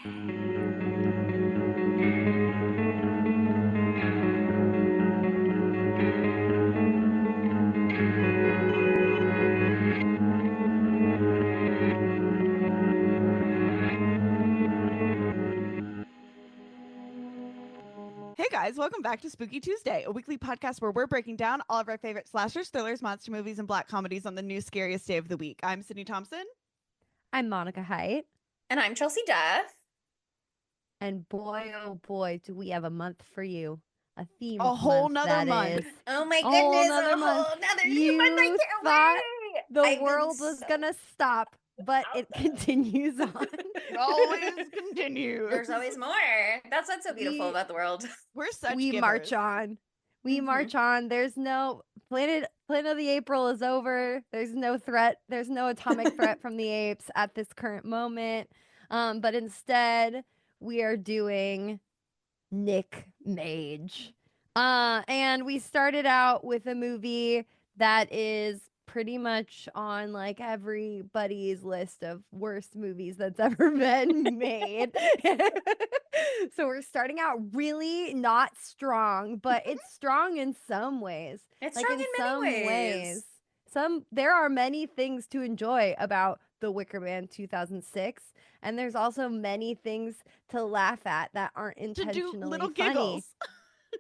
Hey guys, welcome back to Spooky Tuesday, a weekly podcast where we're breaking down all of our favorite slashers, thrillers, monster movies, and black comedies on the new scariest day of the week. I'm Sydney Thompson. I'm Monica Height. And I'm Chelsea Duff. And boy, oh boy, do we have a month for you. A themed A whole month, nother month. is. Oh my A goodness, whole a nother month. whole nother You month. I can't thought wait. the I've been world was so gonna stop, but it continues on. It always continues. There's always more. That's what's so beautiful about the world. We're such We givers. march on. We march on. There's no Planet of the April is over. There's no threat. There's no atomic threat from the apes at this current moment. But instead, we are doing NIC MAY-GE. And we started out with a movie that is pretty much on like everybody's list of worst movies that's ever been made. So we're starting out really not strong, but it's strong in some ways. It's like strong in many ways. There are many things to enjoy about The Wicker Man 2006, and there's also many things to laugh at that aren't To intentionally do little funny. giggles.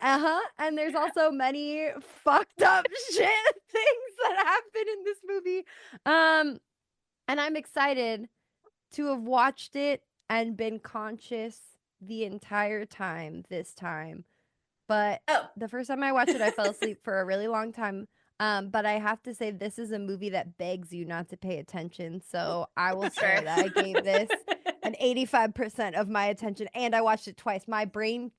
And there's also many fucked up shit things that happen in this movie. And I'm excited to have watched it and been conscious the entire time this time. But the first time I watched it, I fell asleep for a really long time. But I have to say, this is a movie that begs you not to pay attention. So I will say that I gave this an 85% of my attention, and I watched it twice. My mind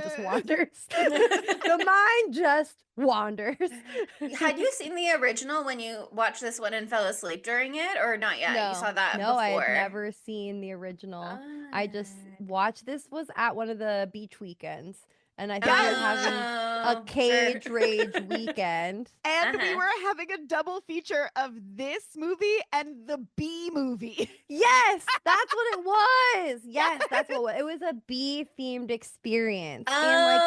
just wanders. The mind just wanders. Had you seen the original when you watched this one and fell asleep during it, or not yet? No, You saw that no, before? I had never seen the original. I just watched this was at one of the beach weekends. And I think I was having a Cage Rage weekend. And we were having a double feature of this movie and the B movie. Yes, that's what it was. Yes, that's what it was. A bee themed experience. And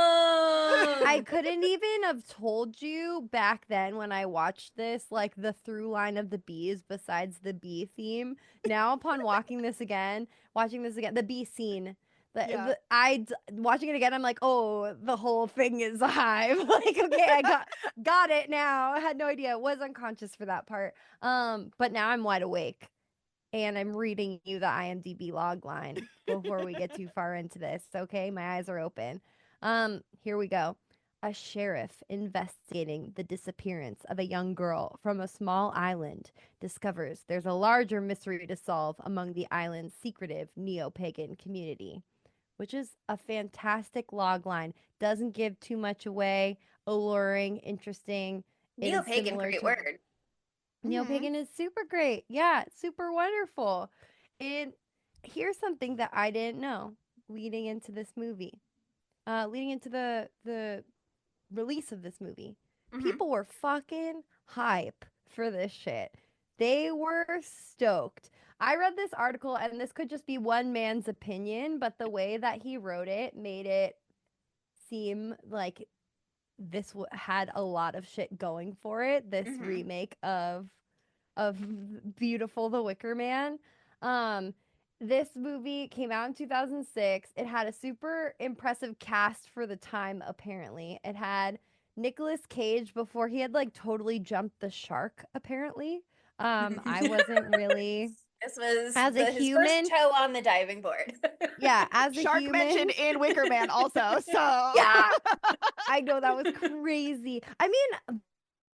like I couldn't even have told you back then when I watched this, like the through line of the bees besides the bee theme. Now upon watching this again, the bee scene. Watching it again, I'm like, oh, the whole thing is a hive. Like, okay, I got it now. I had no idea. I was unconscious for that part. But now I'm wide awake, and I'm reading you the IMDb log line before we get too far into this. Okay, my eyes are open. Here we go. A sheriff investigating the disappearance of a young girl from a small island discovers there's a larger mystery to solve among the island's secretive neo-pagan community, which is a fantastic log line. Doesn't give too much away. Alluring, interesting. Neo-pagan, great word. Neo-pagan is super great. Yeah, super wonderful. And here's something that I didn't know leading into this movie. Leading into the release of this movie. People were fucking hype for this shit. They were stoked. I read this article, and this could just be one man's opinion, but the way that he wrote it made it seem like this had a lot of shit going for it. This remake of Beautiful the Wicker Man. This movie came out in 2006. It had a super impressive cast for the time, apparently. It had Nicolas Cage before he had like totally jumped the shark, apparently. I wasn't really. This was his human first toe on the diving board. Yeah, as a shark human. mentioned in Wicker Man also. So yeah, I know that was crazy. I mean,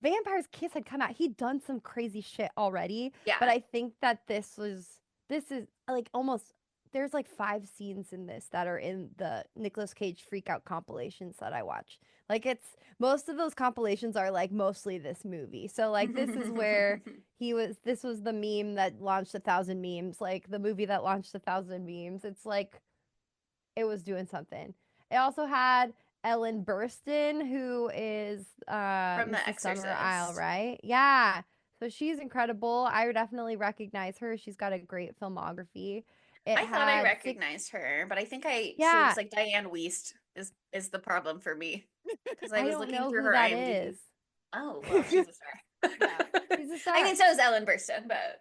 Vampire's Kiss had come out. He'd done some crazy shit already. Yeah, but I think that this is like almost. There's like 5 scenes in this that are in the Nicolas Cage freak out compilations that I watch. Like most of those compilations are like mostly this movie. So like this is where this was the meme that launched 1,000 memes, like the movie that launched 1,000 memes. It's like it was doing something. It also had Ellen Burstyn, who is from The Exorcist. Summer Isle, right? Yeah. So she's incredible. I would definitely recognize her. She's got a great filmography. It I thought I had six. recognized her, but I think she Yeah, looks like Diane Weist is the problem for me because I I was don't looking know through who her that is. IMDb. Oh, well, she's a star. Yeah. She's a I star. mean, so is Ellen Burstyn, but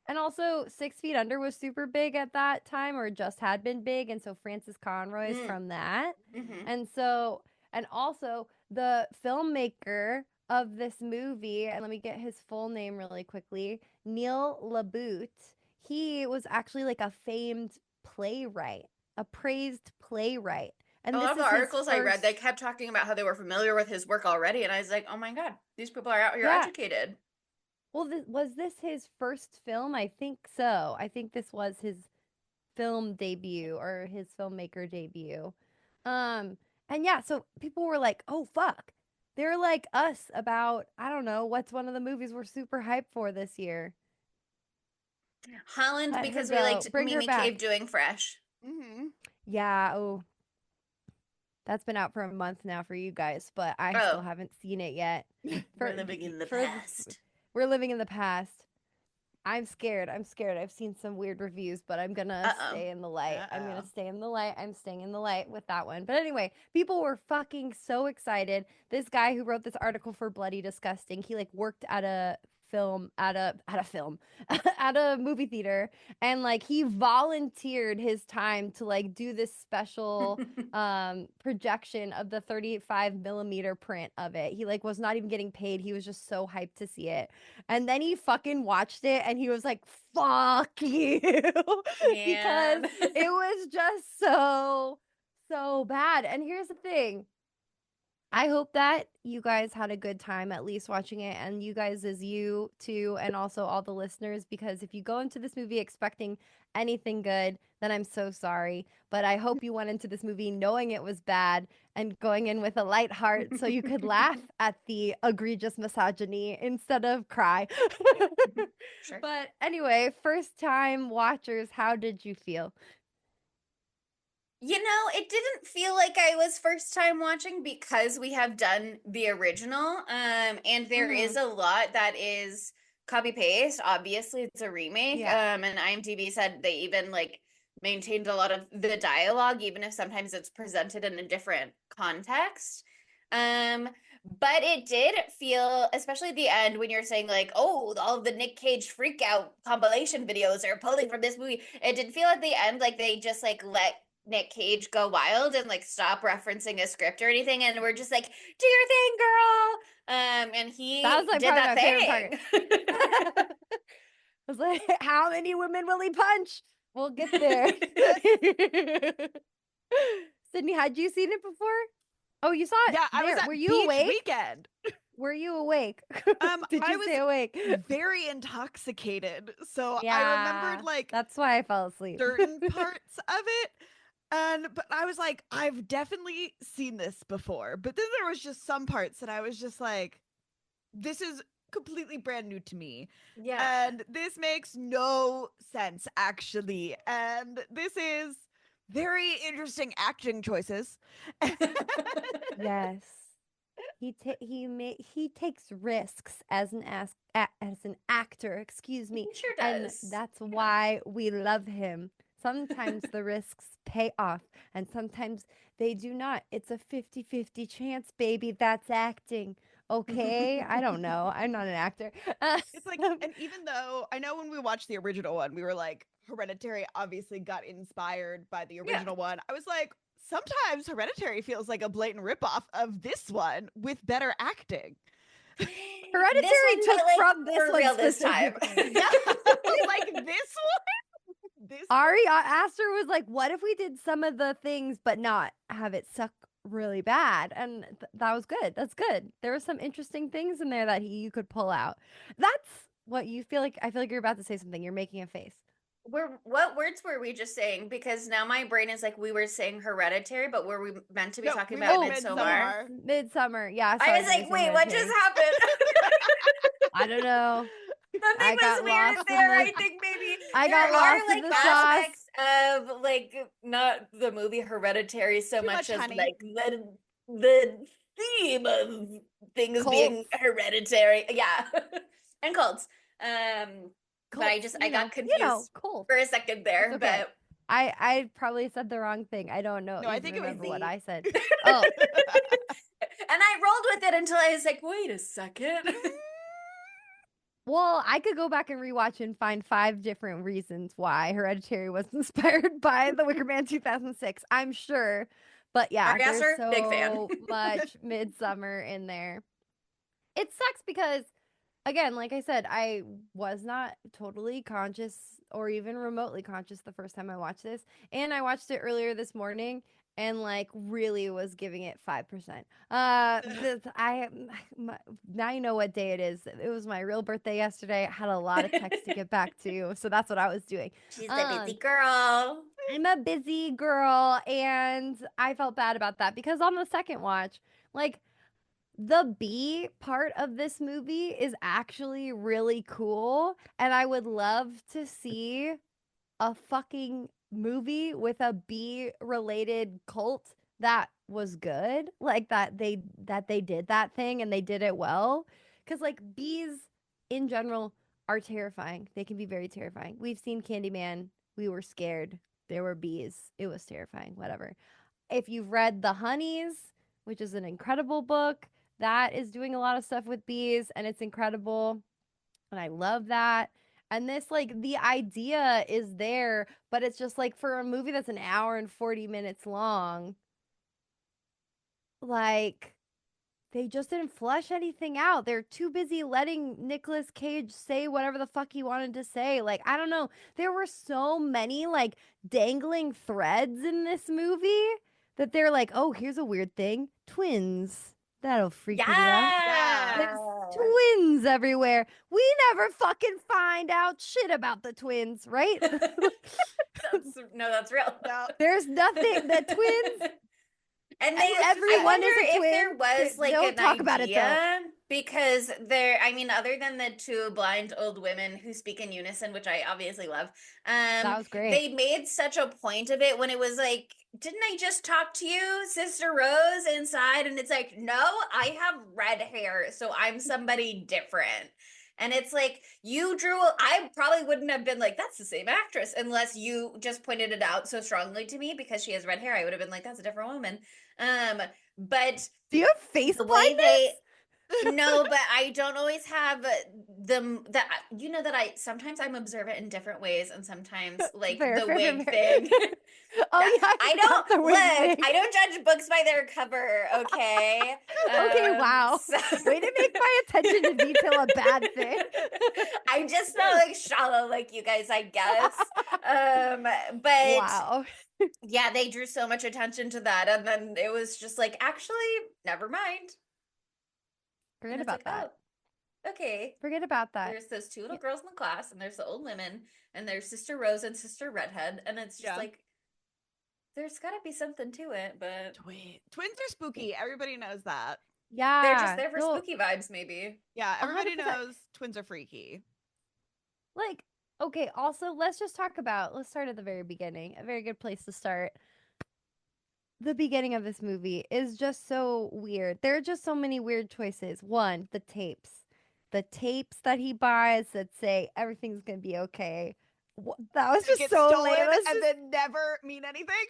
And also, 6 Feet Under was super big at that time, or just had been big. And so Francis Conroy is mm, from that. hmm And so, and also the filmmaker of this movie, and let me get his full name really quickly, Neil LaBute. He was actually like a famed playwright, a praised playwright. a And lot this of the is his articles I read, they first, kept talking about how they were familiar with his work already, and I was like, oh my God, these people are out here yeah. educated. Well, was this his first film? I think so. I think this was his film debut or his filmmaker debut. Um, and yeah, so people were like, "Oh fuck." They're like us about, I don't know, what's one of the movies we're super hyped for this year. Holland, Let her because we go. liked Bring her Mimi Cave back. doing Fresh. Mm-hmm. Yeah, oh, that's been out for a month now for you guys, but I still Oh, haven't seen it yet. we're For living in the for past. we're living in the past. I'm scared. I'm scared. I've seen some weird reviews, but I'm gonna Uh-oh. stay in the light. I'm gonna Uh-oh. stay in the light. I'm staying in the light with that one. But anyway, people were fucking so excited. This guy who wrote this article for Bloody Disgusting, he like worked at a film at a film at a movie theater, and like he volunteered his time to like do this special projection of the 35 millimeter print of it. He like was not even getting paid. He was just so hyped to see it. And then he fucking watched it and he was like, fuck you. Because Man. it was just so bad. And here's the thing. I hope that you guys had a good time at least watching it, and you guys as you too, and also all the listeners, because if you go into this movie expecting anything good, then I'm so sorry. But I hope you went into this movie knowing it was bad and going in with a light heart so you could laugh at the egregious misogyny instead of cry. Sure. But anyway, first time watchers, how did you feel? You know, it didn't feel like I was first time watching because we have done the original. And there is a lot that is copy paste. Obviously, it's a remake. Yeah. And IMDb said they even like maintained a lot of the dialogue, even if sometimes it's presented in a different context. Um, but it did feel, especially at the end when you're saying like, oh, all of the Nick Cage freak out compilation videos are pulling from this movie. It did feel at the end like they just like let Nick Cage go wild and like stop referencing a script or anything, and we're just like, do your thing, girl. And he That was like did probably that my favorite part. thing. I was like, how many women will he punch? We'll get there. Sydney, had you seen it before? Oh, you saw it Yeah, I was there. at Were you beach awake? weekend. Were you awake? Did I you stay awake? very intoxicated. So I Yeah, remembered like that's why I fell asleep. certain parts of it. But I was like, I've definitely seen this before. But then there was just some parts that I was just like, this is completely brand new to me. Yeah. And this makes no sense, actually. And this is very interesting acting choices. Yes. He takes risks as as an actor, excuse me, He sure and does. that's Yeah. why we love him. Sometimes the risks pay off and sometimes they do not. It's a 50-50 chance, baby. That's acting. Okay? I don't know. I'm not an actor. It's like, and even though I know when we watched the original one, we were like, Hereditary obviously got inspired by the Yeah. original one. I was like, sometimes Hereditary feels like a blatant ripoff of this one with better acting. Hereditary This one took felt like from this for one real this time. specifically. Yeah, like this one. This Ari Aster was like, "What if we did some of the things, but not have it suck really bad?" And that was good. That's good. There were some interesting things in there that you could pull out. That's what you feel like. I feel like you're about to say something. You're making a face. What words were we just saying? Because now my brain is like we were saying Hereditary, but were we meant to be No, talking we about meant Midsommar? Midsummer. Yeah, I sorry, was like, Grace, wait, what just happened? I don't know. Something I was got weird lost in there. the. I think maybe I there got are lost in like the sauce. aspects of like not the movie Hereditary so Too much much as honey. like the theme of things being Cults. hereditary. Yeah. And cults. Um But I got confused Cold. for a second there. It's okay. But I probably said the wrong thing. I don't know. No, I think it was remember what Z. I said. Oh, and I rolled with it until I was like, wait a second. well, I could go back and rewatch and find 5 different reasons why Hereditary was inspired by The Wicker Man 2006. I'm sure. But yeah, Ari there's Aster, so big fan. much Midsummer in there. It sucks because, again, like I said, I was not totally conscious or even remotely conscious the first time I watched this. And I watched it earlier this morning and like really was giving it 5%. Now you know what day it is. It was my real birthday yesterday. I had a lot of texts to get back to, so that's what I was doing. She's a busy girl. I'm a busy girl, and I felt bad about that because on the second watch, like, the B part of this movie is actually really cool, and I would love to see a fucking movie with a B related cult that was good, like that they did that thing and they did it well, cuz like bees in general are terrifying. They can be very terrifying. We've seen Candyman, we were scared. There were bees. It was terrifying, whatever. If you've read The Honeys, which is an incredible book, that is doing a lot of stuff with bees and it's incredible. And I love that. And this, like, the idea is there, but it's just like for a movie that's an hour and 40 minutes long, like, they just didn't flesh anything out. They're too busy letting Nicolas Cage say whatever the fuck he wanted to say. Like, I don't know. There were so many, like, dangling threads in this movie that they're like, oh, here's a weird thing. Twins. That'll freak you out. There's twins everywhere. We never fucking find out shit about the twins, right? That's real. No. There's nothing. The twins. And everyone is a twin. If there was like Don't an talk idea, about it, though. because I mean, other than the 2 blind old women who speak in unison, which I obviously love, that was great. They made such a point of it when it was like, didn't I just talk to you, Sister Rose, inside? And it's like, no, I have red hair, so I'm somebody different. And it's like, I probably wouldn't have been like, that's the same actress, unless you just pointed it out so strongly to me because she has red hair. I would have been like, that's a different woman. But do you have face blindness? No, but I don't always have that sometimes I'm observant in different ways, and sometimes like the wig thing. Oh yeah, I don't judge books by their cover, okay? Okay, wow. Way to make my attention to detail a bad thing. I'm just not like shallow like you guys, I guess. But wow. Yeah, they drew so much attention to that, and then it was just like, actually, never mind. Forget about that. Oh, okay. Forget about that. There's those 2 little girls in the class, and there's the old women, and there's Sister Rose and Sister Redhead, and it's just like, there's got to be something to it, but twins are spooky. Everybody knows that. Yeah, they're just there for spooky vibes, maybe. Yeah, everybody 100%. knows twins are freaky. Like, okay, also, let's start at the very beginning. A very good place to start. The beginning of this movie is just so weird. There are just so many weird choices. One, the tapes. The tapes that he buys that say everything's going to be okay. That was just so lame. And then never mean anything.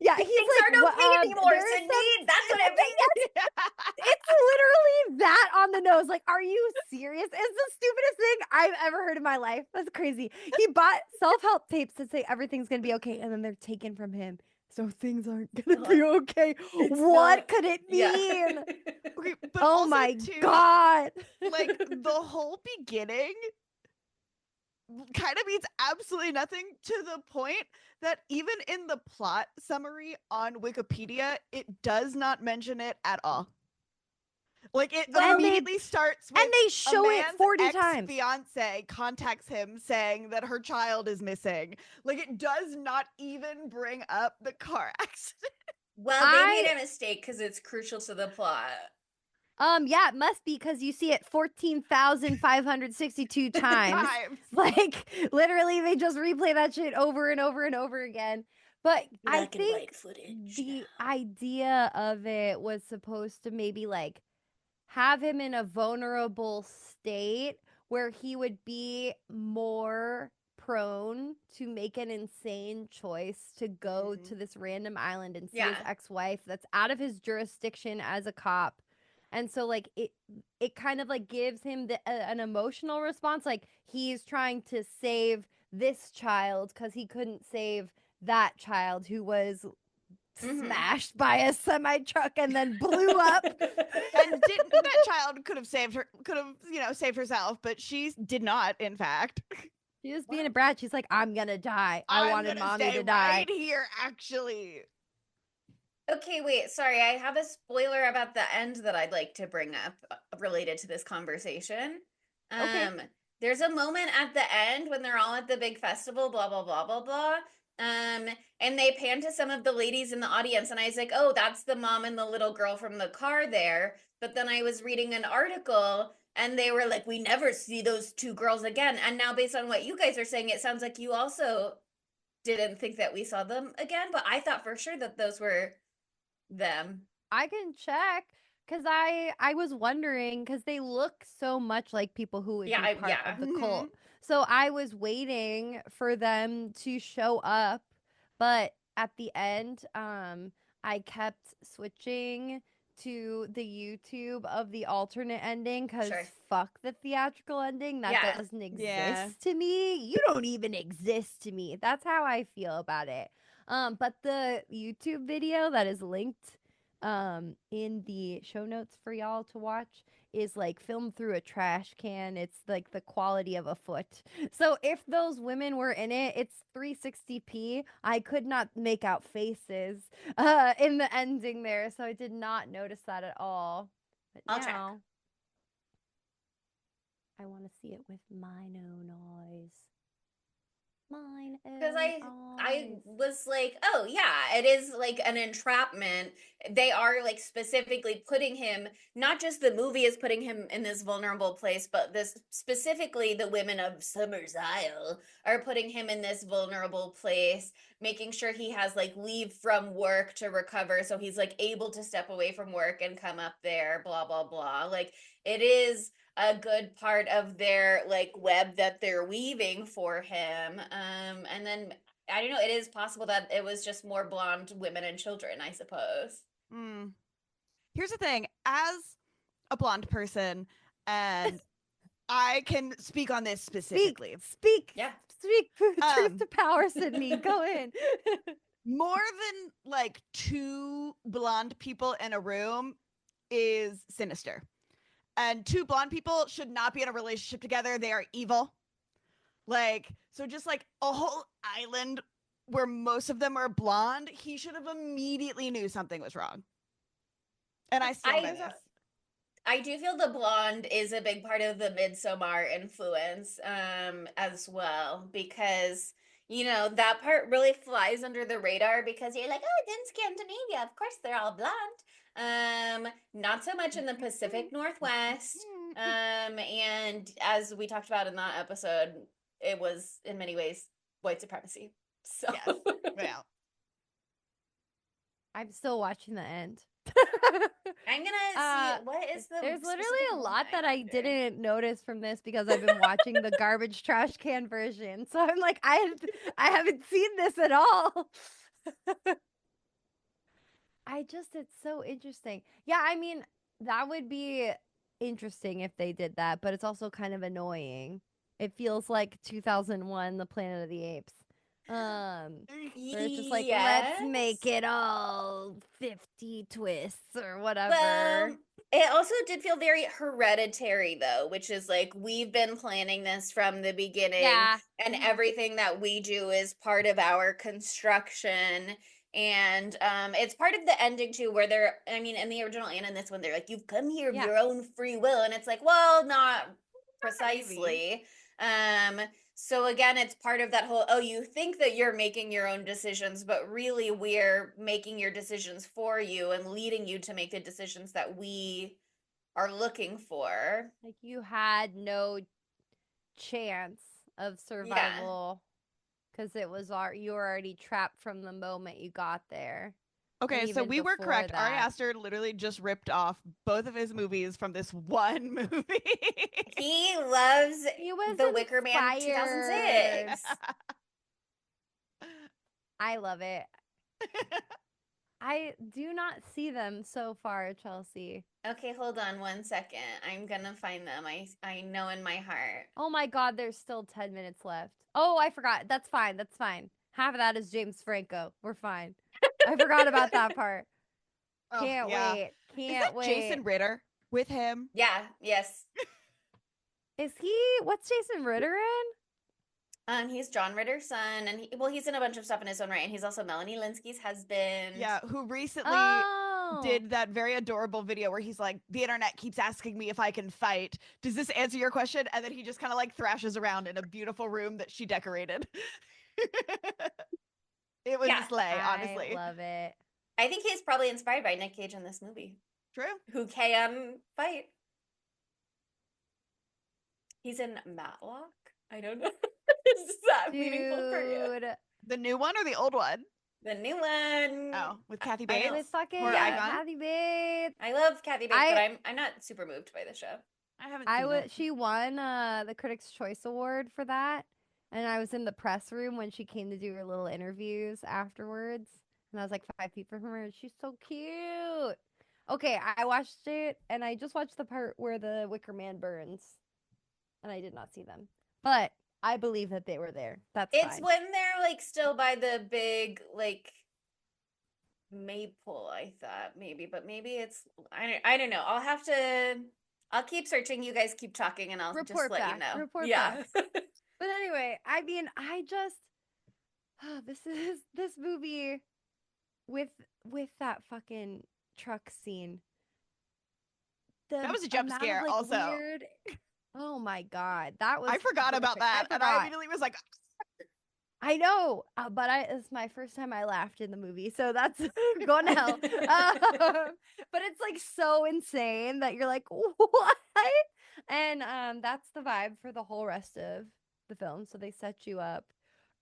Yeah, he's like, aren't okay anymore, Sydney. That's what it means. It's literally that on the nose. Like, are you serious? It's the stupidest thing I've ever heard in my life. That's crazy. He bought self-help tapes that say everything's going to be okay, and then they're taken from him. So things aren't going to be okay. What could it mean? Yeah. Okay, but oh my God. Like, the whole beginning kind of means absolutely nothing, to the point that even in the plot summary on Wikipedia, it does not mention it at all. Like, it immediately starts with, and they show it 40 times. Fiance contacts him saying that her child is missing. Like, it does not even bring up the car accident. Well, they made a mistake because it's crucial to the plot. Yeah, it must be, because you see it 14,562 times. Like, literally, they just replay that shit over and over and over again. But I think the idea of it was supposed to maybe, like, have him in a vulnerable state where he would be more prone to make an insane choice to go to this random island and see his Yeah. ex-wife that's out of his jurisdiction as a cop. And so like it kind of like gives him an emotional response, like he's trying to save this child because he couldn't save that child who was smashed by a semi truck and then blew up. And didn't that child could have saved her, could have, you know, saved herself, but she did not, in fact. She was being a brat. She's like, I'm gonna die. I wanted mommy to die. Right here, actually. Okay, wait, sorry. I have a spoiler about the end that I'd like to bring up related to this conversation. Okay. There's a moment at the end when they're all at the big festival, blah blah blah blah blah. And they pan to some of the ladies in the audience, and I was like, "Oh, that's the mom and the little girl from the car there." But then I was reading an article, and they were like, "We never see those two girls again." And now, based on what you guys are saying, it sounds like you also didn't think that we saw them again. But I thought for sure that those were them. I can check because I was wondering because they look so much like people who would be part of the cult. So I was waiting for them to show up, but at the end, I kept switching to the YouTube of the alternate ending because fuck the theatrical ending. That doesn't exist to me. You don't even exist to me. That's how I feel about it. But the YouTube video that is linked in the show notes for y'all to watch is like filmed through a trash can. It's like the quality of a foot. So if those women were in it, it's 360p. I could not make out faces in the ending there, so I did not notice that at all. But I'll check. I want to see it with mine own eyes. Because I was like, oh yeah, it is like an entrapment. They are like specifically putting him, not just the movie is putting him in this vulnerable place, but this specifically the women of Summer's Isle are putting him in this vulnerable place, making sure he has like leave from work to recover, so he's like able to step away from work and come up there, blah blah blah. Like it is a good part of their like web that they're weaving for him. And then I don't know, it is possible that it was just more blonde women and children, I suppose. Here's the thing, as a blonde person, and I can speak on this specifically. Speak. Truth to power, Sydney. Go in. More than like two blonde people in a room is sinister. And two blonde people should not be in a relationship together. They are evil. Like, so just like a whole island where most of them are blonde, he should have immediately knew something was wrong. And I stand by this. I do feel the blonde is a big part of the Midsommar influence as well, because you know that part really flies under the radar because you're like, oh, it's in Scandinavia, of course they're all blonde. Not so much in the Pacific Northwest. And as we talked about in that episode, it was in many ways white supremacy. So well, I'm still watching the end. I'm gonna see what is the. There's literally a lot that I didn't notice from this because I've been watching the garbage trash can version. So I'm like, I haven't seen this at all. It's so interesting. Yeah, I mean, that would be interesting if they did that, but it's also kind of annoying. It feels like 2001, The Planet of the Apes. Where it's just like, let's make it all 50 twists or whatever. Well, it also did feel very Hereditary though, which is like we've been planning this from the beginning, and everything that we do is part of our construction. And it's part of the ending too, where they're, I mean, in the original and in this one, they're like, you've come here of your own free will, and it's like, well, not precisely. So again, it's part of that whole, oh, you think that you're making your own decisions, but really we're making your decisions for you and leading you to make the decisions that we are looking for. Like you had no chance of survival because it was you were already trapped from the moment you got there. Okay, so even we were before correct. Ari that. Aster literally just ripped off both of his movies from this one movie. He loves He was The Wicker Man inspired. 2006. I love it. I do not see them so far, Chelsea. Okay, hold on one second. I'm gonna find them. I know in my heart. Oh my God, there's still 10 minutes left. Oh, I forgot. That's fine. That's fine. Half of that is James Franco. We're fine. I forgot about that part. Oh, Can't yeah. wait. Is Can't that wait. Jason Ritter with him? Yeah, yes. Is he? What's Jason Ritter in? He's John Ritter's son, and he's in a bunch of stuff in his own right, and he's also Melanie Linsky's husband. Yeah, who recently Oh. did that very adorable video where he's like, the internet keeps asking me if I can fight. Does this answer your question? And then he just kind of like thrashes around in a beautiful room that she decorated. It was Yeah. a sleigh, I honestly. love it. I think he's probably inspired by Nick Cage in this movie, True. who can fight. He's in Matlock. I don't know. Is that meaningful for you? Dude. The new one or the old one? The new one. Oh, with Kathy I know. Bates? With fucking Horror Yeah. icon? Kathy Bates. I love Kathy Bates, but I'm not super moved by the show. I haven't seen it. She won the Critics' Choice Award for that. And I was in the press room when she came to do her little interviews afterwards. And I was like 5 feet from her. She's so cute. Okay, I watched it and I just watched the part where the Wicker Man burns. And I did not see them. But I believe that they were there. That's It's fine. when they're like still by the big like maple, I thought maybe, but maybe it's I don't know. I'll keep searching. You guys keep talking and I'll just Report let back. you know. Report Yeah. But anyway, I mean, I just this movie with that fucking truck scene. That was a jump amount scare of, like, also. Weird. Oh my God, that was I forgot about horrific. that. I And I forgot. immediately was like, I know, but it's my first time I laughed in the movie, so that's going to hell. But it's like so insane that you're like, what? And that's the vibe for the whole rest of the film. So they set you up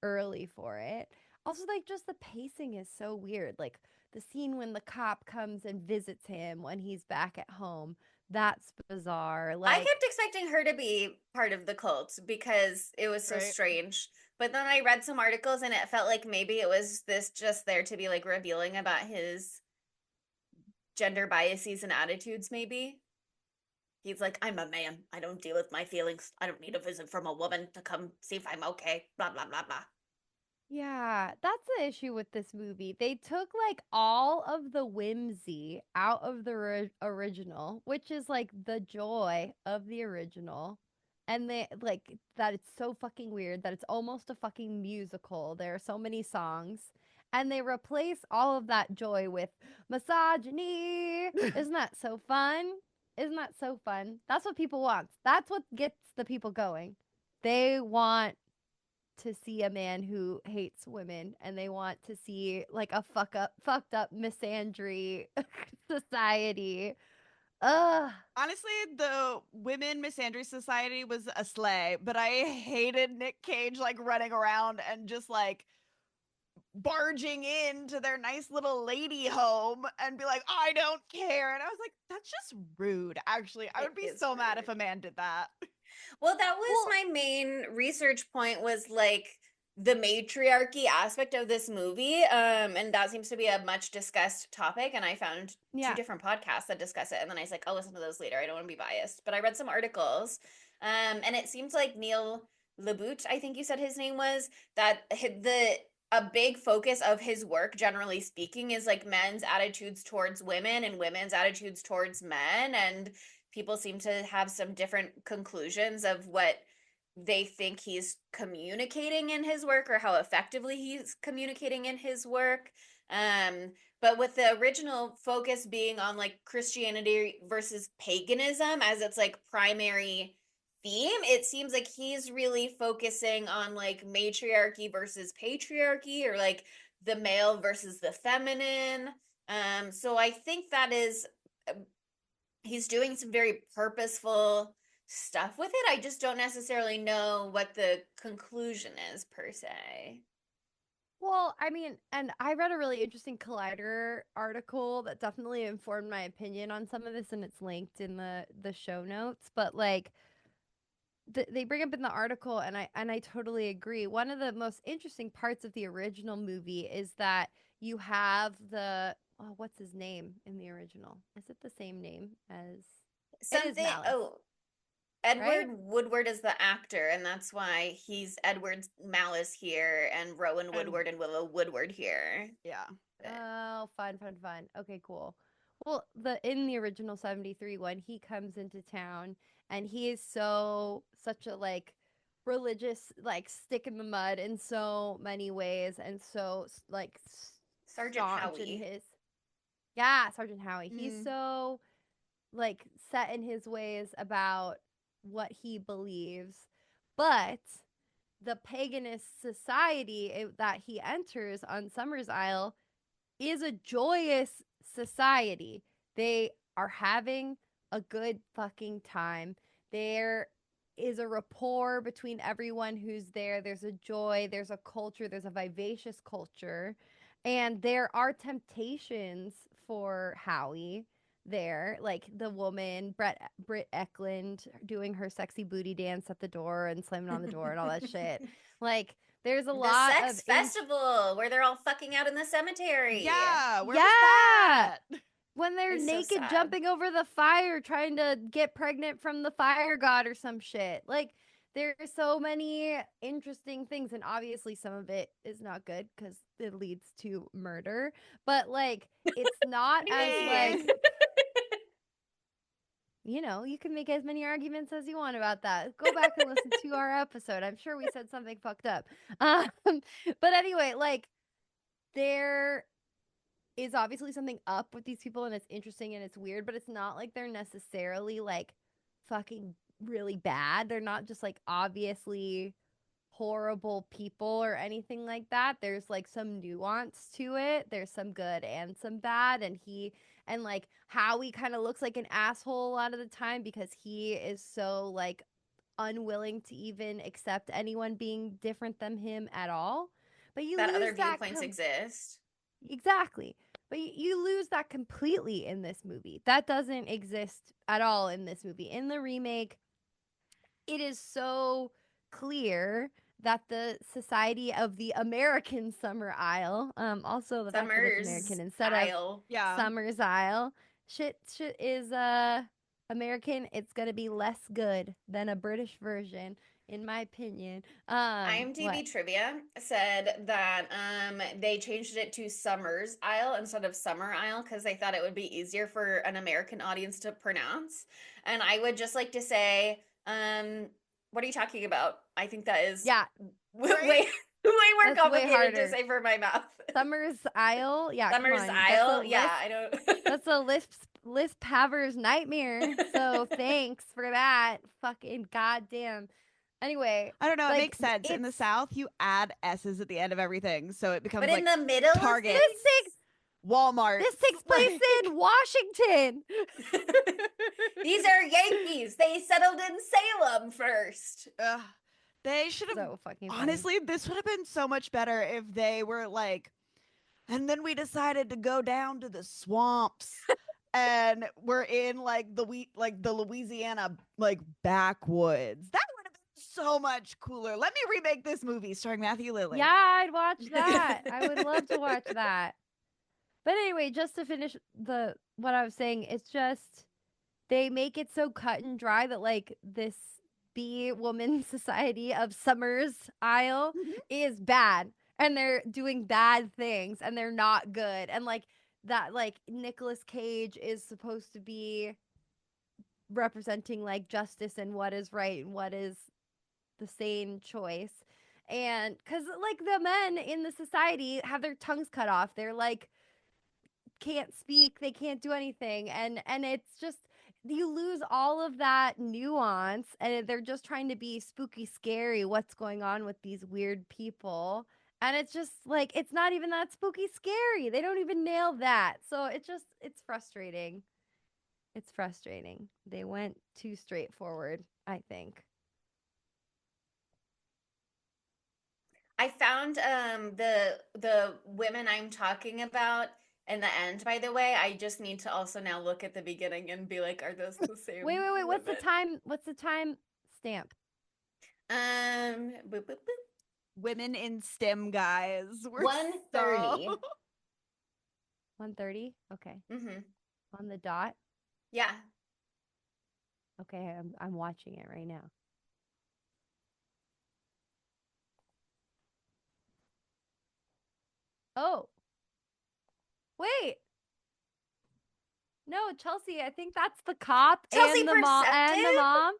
early for it. Also, like, just the pacing is so weird. Like the scene when the cop comes and visits him when he's back at home. That's bizarre. I Like, kept expecting her to be part of the cult because it was so Right. strange. But then I read some articles and it felt like maybe it was this just there to be like revealing about his gender biases and attitudes, maybe. He's like, I'm a man. I don't deal with my feelings. I don't need a visit from a woman to come see if I'm okay. Blah, blah, blah, blah. yeah, that's the issue with this movie. They took like all of the whimsy out of the original, which is like the joy of the original. And they like that it's so fucking weird that it's almost a fucking musical. There are so many songs. And they replace all of that joy with misogyny. Isn't that so fun? Isn't that so fun? That's what people want. That's what gets the people going. They want to see a man who hates women and they want to see like a fucked up misandry society. Ugh. honestly, the Women Misandry Society was a sleigh, but I hated Nick Cage like running around and just like barging into their nice little lady home and be like, I don't care. And I was like, that's just rude. Actually, I would be so mad if a man did that. Well, that was my main research point was like the matriarchy aspect of this movie. And that seems to be a much discussed topic. And I found two different podcasts that discuss it. And then I was like, I'll listen to those later. I don't want to be biased. But I read some articles. And it seems like Neil LaBute, I think you said his name was, that a big focus of his work, generally speaking, is like men's attitudes towards women and women's attitudes towards men. And people seem to have some different conclusions of what they think he's communicating in his work or how effectively he's communicating in his work. But with the original focus being on like Christianity versus paganism as its like primary theme, it seems like he's really focusing on like matriarchy versus patriarchy or like the male versus the feminine. So I think that is he's doing some very purposeful stuff with it. I just don't necessarily know what the conclusion is per se. Well, I mean, and I read a really interesting Collider article that definitely informed my opinion on some of this, and it's linked in the show notes. But like, they bring up in the article, and I totally agree. One of the most interesting parts of the original movie is that you have the what's his name in the original? Is it the same name as it is Something. Malice, Oh, right? Edward Woodward is the actor, and that's why he's Edward Malice here, and Rowan And Woodward and Willow Woodward here. yeah. Oh, fun. Okay, cool. Well, the in the original 73 one, he comes into town and he is such a like religious like stick in the mud in so many ways and so like Sergeant staunch in Howie. his yeah, Sergeant Howie. He's Mm. so like set in his ways about what he believes. But the paganist society that he enters on Summer's Isle is a joyous society. They are having a good fucking time. There is a rapport between everyone who's there. There's a joy, there's a culture, there's a vivacious culture. And there are temptations for Howie there, like the woman, Britt Eklund, doing her sexy booty dance at the door and slamming on the door and all that shit. Like, there's a The lot sex of festival where they're all fucking out in the cemetery. Yeah, where was Yeah. that? When they're It's so naked sad. jumping over the fire trying to get pregnant from the fire god or some shit. Like there's so many interesting things and obviously some of it is not good cuz it leads to murder, but like it's not What do you as mean? like you know, you can make as many arguments as you want about that. Go back and listen to our episode. I'm sure we said something fucked up. Um, but anyway, like there is obviously something up with these people and it's interesting and it's weird, but it's not like they're necessarily like fucking really bad. They're not just like obviously horrible people or anything like that. There's like some nuance to it. There's some good and some bad. And like Howie kind of looks like an asshole a lot of the time because he is so like unwilling to even accept anyone being different than him at all. But you That other lose that viewpoints exist. exactly. But you lose that completely in this movie. That doesn't exist at all in this movie. In the remake, it is so clear that the Society of the American Summer Isle, also the fact that it's Summer's American instead of Isle. Yeah. Summer's Isle, shit is American. It's gonna be less good than a British version, in my opinion. IMDb What? trivia said that they changed it to Summer's Isle instead of Summer Isle because they thought it would be easier for an American audience to pronounce. And I would just like to say, what are you talking about? I think that is Yeah, way Right? way more that's way complicated to harder. say for my mouth. Summer's Isle. Yeah, come Summer's on. Isle. Yeah, I don't. That's a lisp haver's nightmare. So thanks for that. Fucking goddamn. Anyway, I don't know. It like makes sense. In the it's South, you add S's at the end of everything, so it becomes But in like the middle of Target, things, Walmart. this takes place in Washington. these are Yankees. They settled in Salem first. They should have. So fucking funny. Honestly, this would have been so much better if they were like, and then we decided to go down to the swamps. And we're in like the Louisiana like backwoods. That would have been so much cooler. Let me remake this movie starring Matthew Lillard. Yeah, I'd watch that. I would love to watch that. But anyway, just to finish what I was saying, it's just they make it so cut and dry that like this bee woman society of Summer's Isle is bad and they're doing bad things and they're not good and like that like Nicolas Cage is supposed to be representing like justice and what is right and what is the sane choice and cuz like the men in the society have their tongues cut off, they're like can't speak, they can't do anything and it's just you lose all of that nuance and they're just trying to be spooky scary what's going on with these weird people and it's just like it's not even that spooky scary, they don't even nail that, so it's frustrating. It's frustrating, they went too straightforward, I think. I found the women I'm talking about in the end, by the way. I just need to also now look at the beginning and be like, are those the same Wait. What's the women? time? What's the time stamp? Boop, boop, boop. Women in STEM, guys. We're 1:30. 1:30. Okay. Mm-hmm. On the dot. Yeah. Okay, I'm watching it right now. Oh. Wait. No, Chelsea, I think that's the cop Chelsea and the Perceptive? mom.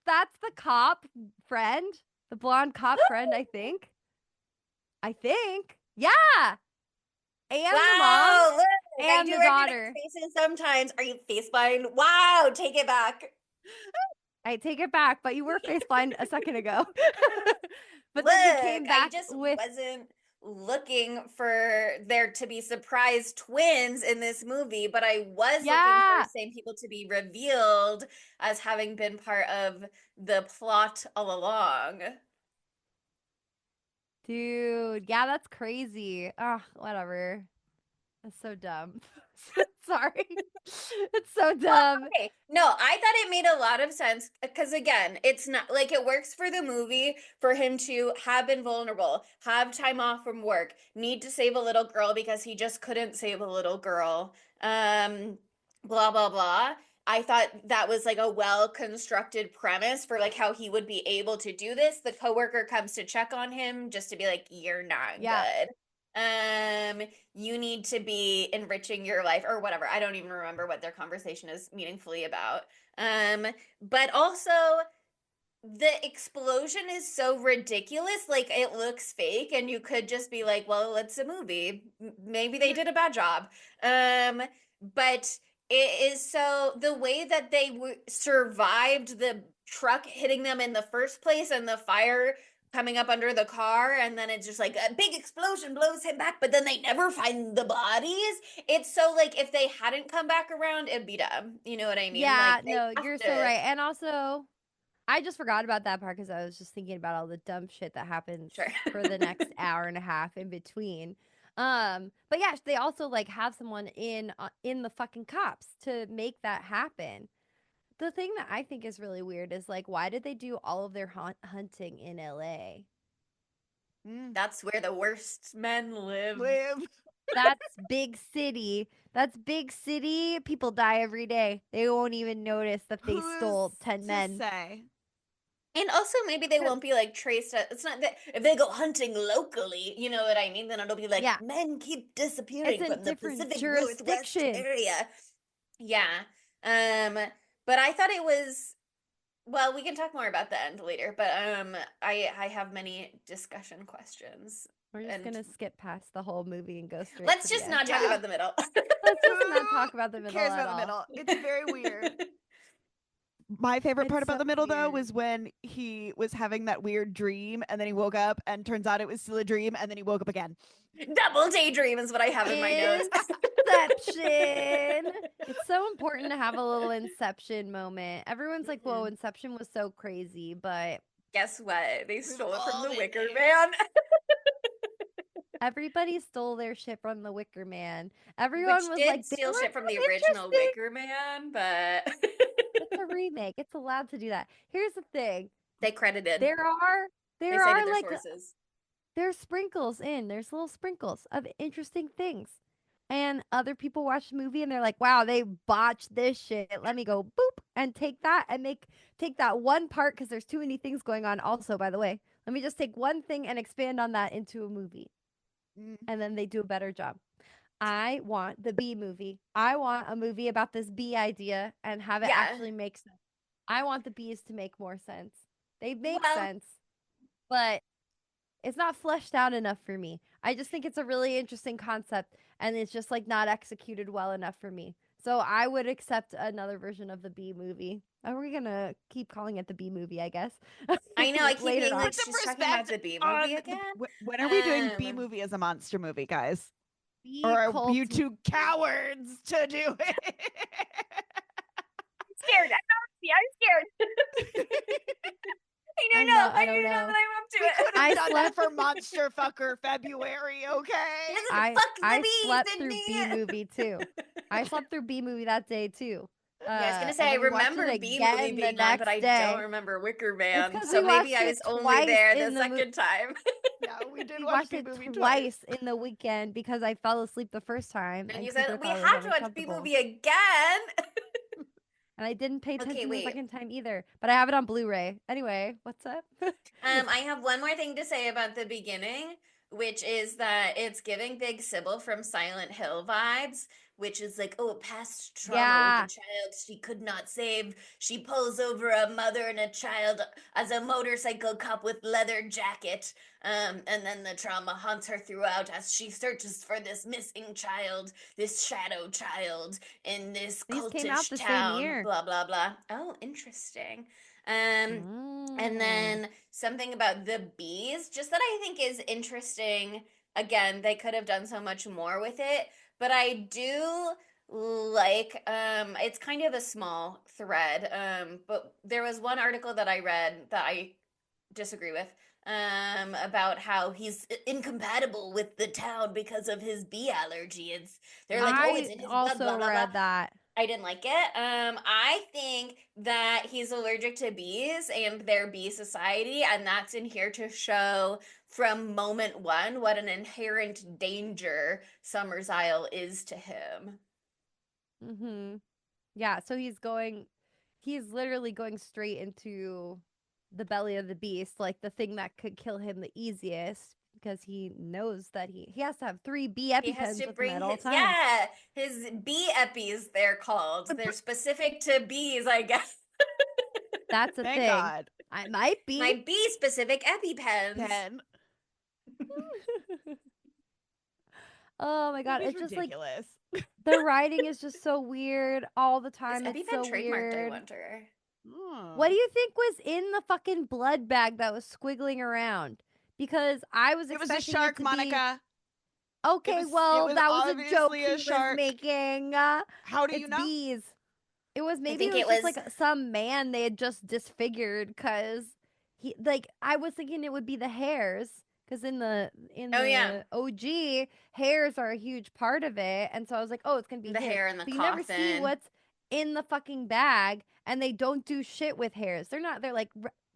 That's the cop friend, the blonde cop friend, I think. Yeah. And the mom Wow, look, I and do the recognize daughter. faces sometimes. Are you face blind? Wow, take it back. I take it back, but you were face blind a second ago. But Look, then you came I back just with wasn't looking for there to be surprise twins in this movie, but I was looking for yeah. same people to be revealed as having been part of the plot all along. Dude, yeah, that's crazy. Oh, whatever. That's so dumb. Sorry. It's so dumb. Okay. No, I thought it made a lot of sense because again, it's not like it works for the movie for him to have been vulnerable, have time off from work, need to save a little girl because he just couldn't save a little girl. Blah blah blah. I thought that was like a well-constructed premise for like how he would be able to do this. The coworker comes to check on him just to be like, "You're not Yeah. good." You need to be enriching your life or whatever. I don't even remember what their conversation is meaningfully about. But also the explosion is so ridiculous, like it looks fake, and you could just be like, well, it's a movie. Maybe they did a bad job. But it is so the way that they survived the truck hitting them in the first place and the fire coming up under the car, and then it's just like a big explosion blows him back, but then they never find the bodies. It's so like if they hadn't come back around, it'd be dumb. You know what I mean? Yeah, Like they no, have you're so to. right. And also, I just forgot about that part because I was just thinking about all the dumb shit that happens Sure. for the next hour and a half in between. But yeah, they also like have someone in the fucking cops to make that happen. The thing that I think is really weird is like, why did they do all of their hunting in LA? That's where the worst men live. That's big city. That's big city. People die every day. They won't even notice that they stole 10 to men. say? And also maybe they won't be like traced. It's not that if they go hunting locally, you know what I mean? Then it'll be like Yeah. men keep It's disappearing in from the different Pacific Northwest jurisdiction. area. Yeah. But I thought it was well, we can talk more about the end later, but I have many discussion questions. We're just gonna skip past the whole movie and go straight. Let's to just the not end. talk about the middle. Let's just not talk about the Who middle cares at about the all. middle? It's very weird. My favorite part about the middle though was when he was having that weird dream and then he woke up and turns out it was still a dream and then he woke up again. Double daydream is what I have in my notes. Inception. It's so important to have a little Inception moment. Everyone's like, "Whoa, Inception was so crazy," but guess what? They stole it from the Wicker it. Man. everybody stole their shit from the Wicker Man. Everyone Which was did like, steal shit from the "That's original interesting." Wicker Man, but It's a remake. It's allowed to do that. Here's the thing. they credited. There They are cited their like sources. there's sprinkles there's little sprinkles of interesting things. And other people watch the movie and they're like, wow, they botched this shit. Let me go boop and take that and take that one part because there's too many things going on. Also, by the way, let me just take one thing and expand on that into a movie. And then they do a better job. I want the bee movie. I want a movie about this bee idea and have it actually make sense. I want the bees to make more sense. They make sense, but it's not fleshed out enough for me. I just think it's a really interesting concept and it's just like not executed well enough for me. So I would accept another version of the bee movie. Are we gonna keep calling it the bee movie, I guess? I know, I keep being like, Put some she's talking about the respect B on movie again. when are we doing B movie as a monster movie, guys? Bee Or are cult you two cowards to do it? I'm scared. I'm scared. I don't know. I don't know. But I'm up to We it. could I have done that slept- for Monster Fucker February, okay? Doesn't fuck the I bee, slept Sydney. through B movie too. I slept through B movie that day too. Yeah, I was gonna And say I then we watched remember it B movie again the being on, but next I day. don't remember Wicker Man. 'cause So we maybe watched I it was only twice there the in the second time. Yeah, we did We watch watched the it movie twice in the weekend because I fell asleep the first time, And you Cooper said we thought it was have to watch B uncomfortable. movie again. And I didn't pay Okay, attention the wait. second time either. But I have it on Blu-ray. Anyway, what's up? I have one more thing to say about the beginning, which is that it's giving Big Sybil from Silent Hill vibes, which is like, oh, past trauma Yeah. with a child she could not save. She pulls over a mother and a child as a motorcycle cop with leather jacket. And then the trauma haunts her throughout as she searches for this missing child, this shadow child in this These cultish came out the same town. year. Blah blah blah. Oh, interesting. And Mm. then something about the bees, just that I think is interesting. Again, they could have done so much more with it, but I do like it's kind of a small thread. But there was one article that I read that I disagree with about how he's incompatible with the town because of his bee allergy. They're like, oh, it's in his blood, also blah blah read blah. that. I didn't like it. I think that he's allergic to bees and their bee society, and that's in here to show from moment one what an inherent danger Summer's Isle is to him. Mm-hmm. Yeah, so he's literally going straight into the belly of the beast, like the thing that could kill him the easiest, because he knows that he has to have 3 bee He has EpiPens to with him bring at all his, times. yeah, his bee eppies, they're called. They're specific to bees, I guess. That's a Thank thing. God. I might be. My bee specific EpiPens. Pen. Oh my god, Movie's it's just like ridiculous. the writing is just so weird all the Is time. It's EpiPen so trademarked, I weird. wonder? What do you think was in the fucking blood bag that was squiggling around? Because I was It was a expecting shark, it to Monica. be okay. It Well, was that was a joke obviously he a was shark. making. How do you It's know? bees. It was maybe think it it was just was- like some man they had just disfigured because he like I was thinking it would be the hairs because in the Oh, yeah. OG hairs are a huge part of it, and so I was like, oh, it's gonna be The hairs. hair in the But you never see coffin. what's in the fucking bag, and they don't do shit with hairs. They're not. They're like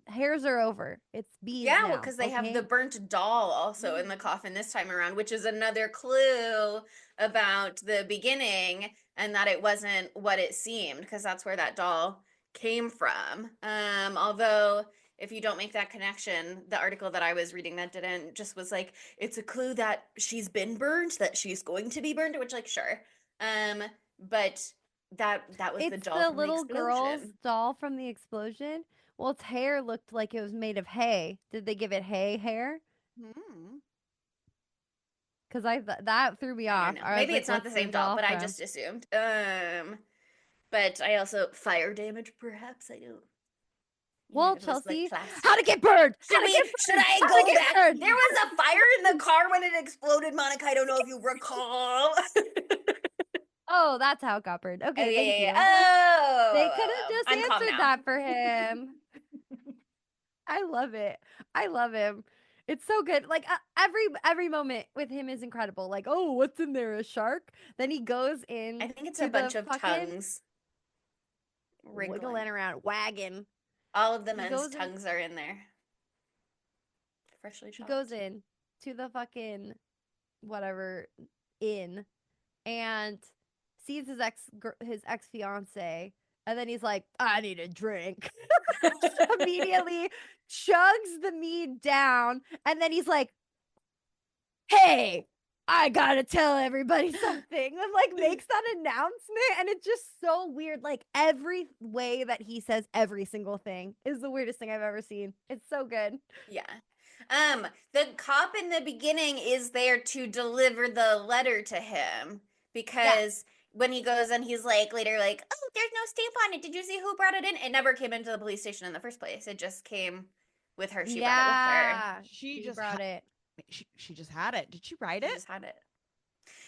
hairs are over. It's bees. Yeah, now, well, because they have the okay? burnt doll also in the coffin this time around, which is another clue about the beginning and that it wasn't what it seemed, because that's where that doll came from. Although if you don't make that connection, the article that I was reading that didn't just was like, it's a clue that she's been burnt, that she's going to be burned, which like sure. But that was the It's doll the from the little girl's explosion. doll from the explosion. Well, its hair looked like it was made of hay. Did they give it hay hair? Hmm. Because that threw me I off. don't know. I was Maybe like, it's not the "What's same doll, doll but I from?" just assumed. But I also fire damage, perhaps. I don't. Well, It was, like, Chelsea, plastic. how to get burned? Should How to get should burned? I How to go get back? burned? There was a fire in the car when it exploded, Monica. I don't know if you recall. Oh, that's how it got burned. Okay, Oh, yeah, thank yeah, you. yeah. Oh, They could have just I'm calm answered now. that for him. I love it. I love him. It's so good. Like every moment with him is incredible. Like, oh, what's in there? A shark? Then he goes in. I think it's to a bunch the of fucking tongues wiggling wriggling. around, wagging. All of the He men's goes in- tongues are in there. Freshly He chopped. goes in to the fucking whatever inn and sees his ex fiance, and then he's like, "I need a drink." Immediately chugs the mead down, and then he's like, "Hey, I gotta tell everybody something," and like makes that announcement, and it's just so weird. Like every way that he says every single thing is the weirdest thing I've ever seen. It's so good. Yeah. The cop in the beginning is there to deliver the letter to him because when he goes and he's like later like, oh, there's no stamp on it. Did you see who brought it in? It never came into the police station in the first place. It just came with her. She brought it with her. She just brought it. She just had it. Did she write She it? just had it.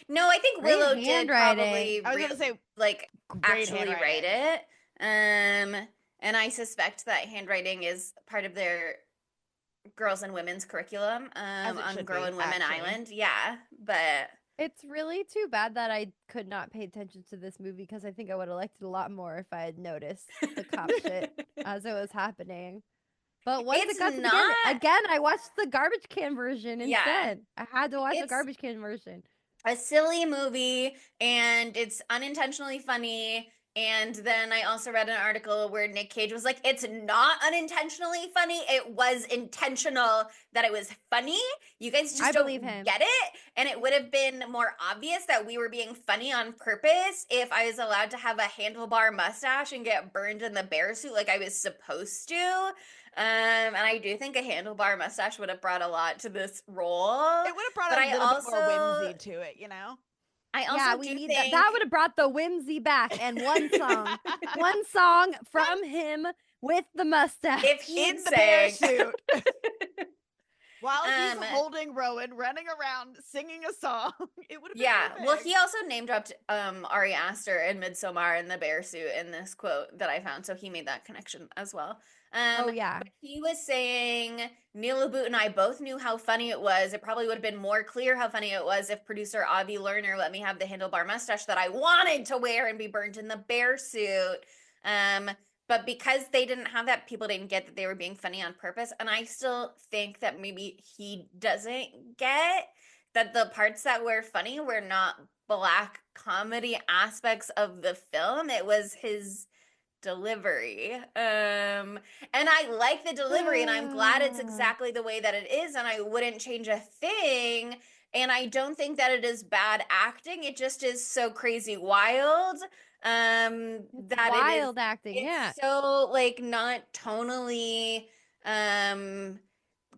No, I think Great Willow did handwriting. probably I was gonna say like great actually handwriting. write it. And I suspect that handwriting is part of their girls and women's curriculum As it on should Girl be, and Women actually. Island. Yeah, but It's really too bad that I could not pay attention to this movie because I think I would have liked it a lot more if I had noticed the cop shit as it was happening. But once it's it got to not. again, I watched the garbage can version Yeah, instead. I had to watch the it's garbage can version. a silly movie and it's unintentionally funny. And then I also read an article where Nick Cage was like, it's not unintentionally funny. It was intentional that it was funny. You guys just I don't believe him. get it. And it would have been more obvious that we were being funny on purpose if I was allowed to have a handlebar mustache and get burned in the bear suit like I was supposed to. And I do think a handlebar mustache would have brought a lot to this role. It would have brought But a I little bit more also whimsy to it, you know? I also Yeah, we do need that. think That would have brought the whimsy back. And one song from him with the mustache. if he in the bear sang suit. While he's um holding Rowan, running around, singing a song. It would have been yeah, well perfect. he also name dropped Ari Aster in Midsommar in the bear suit in this quote that I found, so he made that connection as well. Oh yeah. But he was saying Neil Boot and I both knew how funny it was. It probably would have been more clear how funny it was if producer Avi Lerner let me have the handlebar mustache that I wanted to wear and be burnt in the bear suit. Um, but because they didn't have that, people didn't get that they were being funny on purpose. And I still think that maybe he doesn't get that the parts that were funny were not black comedy aspects of the film. It was his delivery. And I like the delivery and I'm glad it's exactly the way that it is and I wouldn't change a thing. And I don't think that it is bad acting. It just is so crazy wild. That Wild acting, it's yeah. so like not tonally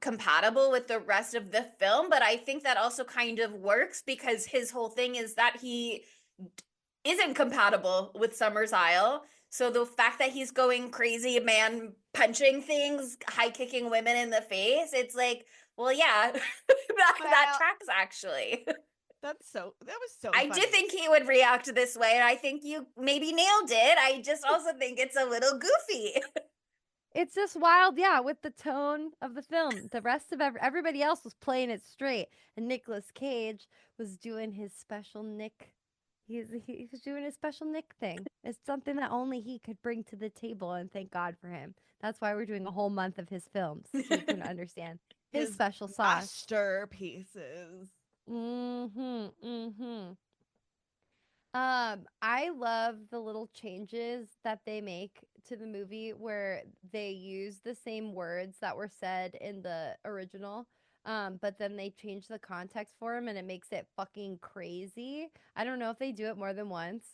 compatible with the rest of the film, but I think that also kind of works because his whole thing is that he isn't compatible with Summer's Isle. So the fact that he's going crazy, man, punching things, high kicking women in the face, it's like, well, yeah, that tracks actually. That was so I funny. do think he would react this way, and I think you maybe nailed it. I just also think it's a little goofy. It's just wild, yeah, with the tone of the film. The rest of everybody else was playing it straight, and Nicolas Cage was doing his special Nick. He was doing his special Nick thing. It's something that only he could bring to the table, and thank God for him. That's why we're doing a whole month of his films, so you can understand his special sauce. Masterpieces. Mm-hmm. Mm-hmm. I love the little changes that they make to the movie where they use the same words that were said in the original, but then they change the context for them and it makes it fucking crazy. I don't know if they do it more than once,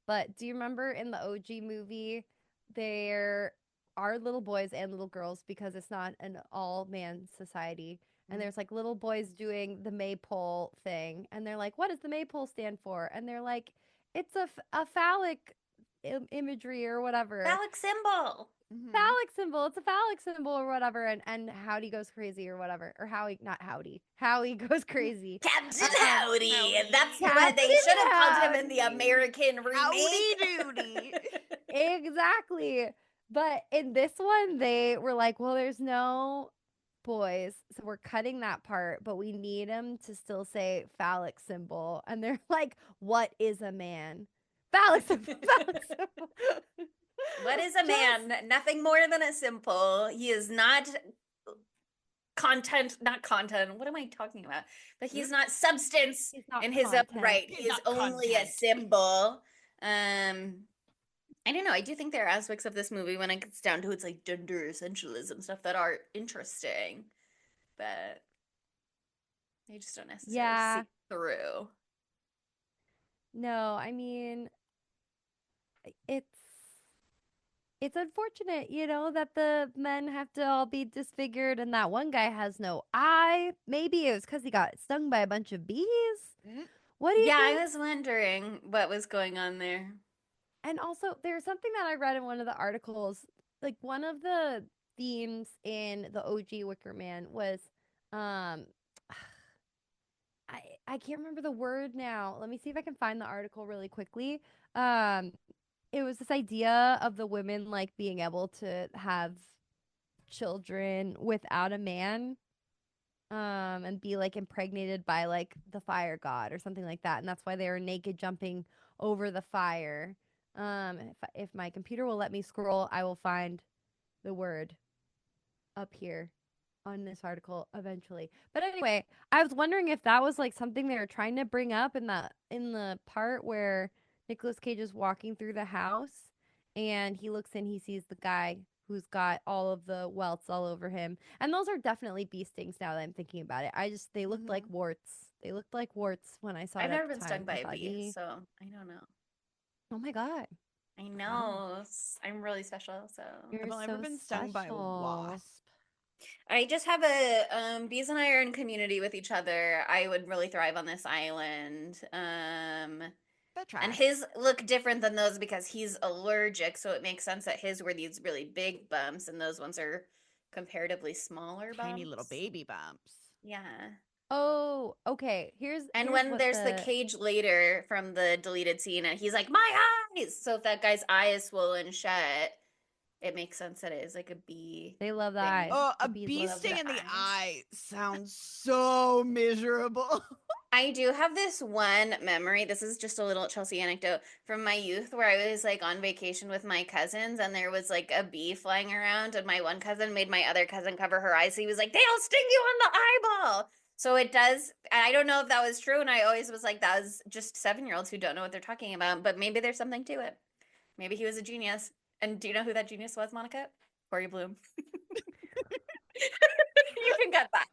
but do you remember in the OG movie there are little boys and little girls because it's not an all man society. And there's like little boys doing the maypole thing, and they're like, "What does the maypole stand for?" And they're like, it's a phallic imagery or whatever. Phallic symbol. Phallic symbol. It's a phallic symbol or whatever. And Howdy goes crazy or whatever. Or Howie, not Howdy. Howie goes crazy. Captain Howdy. Howdy. That's Captain what they should have called him in the Howdy. American remake. Howdy doody. Exactly. But in this one, they were like, well, there's no boys, so we're cutting that part, but we need him to still say phallic symbol. And they're like, what is a man? Phallic symbol. Phallic symbol. What is a man? Nothing more than a simple. He is not not content. What am I talking about? But he's not substance not in his own content. right. He's He is not only a content. symbol. I don't know. I do think there are aspects of this movie when it gets down to its like gender essentialism stuff that are interesting, but they just don't necessarily see through. No, I mean, it's unfortunate, that the men have to all be disfigured and that one guy has no eye. Maybe it was because he got stung by a bunch of bees. What do you think? I was wondering what was going on there. And also, there's something that I read in one of the articles. Like, one of the themes in the OG Wicker Man was, um, I can't remember the word now. Let me see if I can find the article really quickly. it was this idea of the women like being able to have children without a man, and be like impregnated by like the fire god or something like that, and that's why they were naked jumping over the fire. If my computer will let me scroll, I will find the word up here on this article eventually. But anyway, I was wondering if that was like something they were trying to bring up in the part where Nicolas Cage is walking through the house and he looks in, he sees the guy who's got all of the welts all over him. And those are definitely bee stings now that I'm thinking about it. They looked like warts. They looked like warts when I saw it I've at never the been time. stung by I a thought bee, so I don't know. oh my God. I Wow. know. I'm really special, so You're I've only ever so been stung by a special. wasp. I just have a bees and I are in community with each other. I would really thrive on this island. That And tracks. his look different than those because he's allergic, so it makes sense that his were these really big bumps and those ones are comparatively smaller Tiny little bumps. baby bumps. Yeah. Oh, okay. And Here's when what there's the cage later from the deleted scene and he's like, my eyes! So if that guy's eye is swollen shut, it makes sense that it is like a bee they love the eyes. thing. Oh, The a bees bee love Love sting the in the eyes. eye sounds so miserable. I do have this one memory. This is just a little Chelsea anecdote from my youth where I was like on vacation with my cousins and there was like a bee flying around and my one cousin made my other cousin cover her eyes. So he was like, they'll sting you on the eyeball. So it does. I don't know if that was true. And I always was like, that was just 7-year-olds who don't know what they're talking about. But maybe there's something to it. Maybe he was a genius. And do you know who that genius was, Monica? Corey Bloom. You can cut that.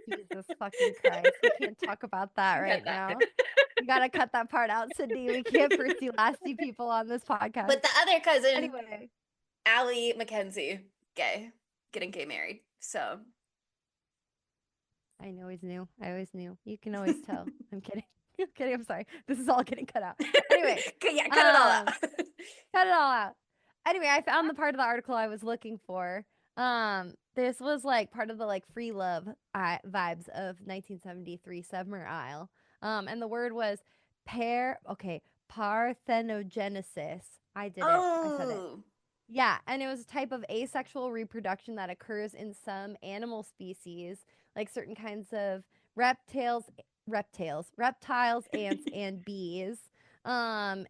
Jesus fucking Christ. We can't talk about that right Cut that. now. You gotta cut that part out, Sydney. We can't firsty lasty people on this podcast. But the other cousin, Anyway. Allie Mackenzie, gay, getting gay married. So I always knew. I always knew. You can always tell. I'm kidding. I'm kidding. I'm sorry. This is all getting cut out. Anyway. yeah, cut it all out. Cut it all out. Anyway, I found the part of the article I was looking for. This was like part of the like free love vibes of 1973 Summer Isle. And the word was parthenogenesis. I did it. I said it. Oh, Yeah, and it was a type of asexual reproduction that occurs in some animal species, like certain kinds of reptiles, ants, and bees. And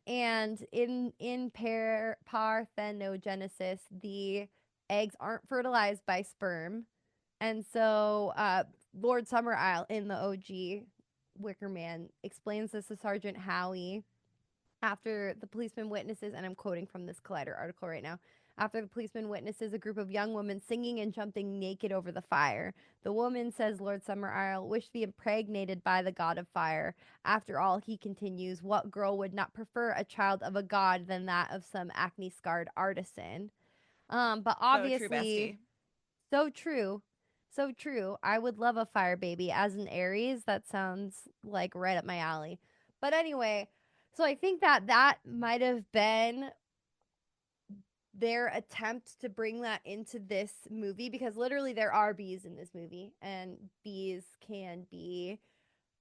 in parthenogenesis, the eggs aren't fertilized by sperm, and so Lord Summerisle in the OG Wicker Man explains this to Sergeant Howie after the policeman witnesses, and I'm quoting from this Collider article right now. After the policeman witnesses a group of young women singing and jumping naked over the fire. The woman, says Lord Summerisle, wished to be impregnated by the god of fire. After all, he continues, what girl would not prefer a child of a god than that of some acne-scarred artisan? But obviously, so true. So true. I would love a fire baby. As an Aries, that sounds like right up my alley. But anyway, so I think that might have been their attempt to bring that into this movie because literally there are bees in this movie and bees can be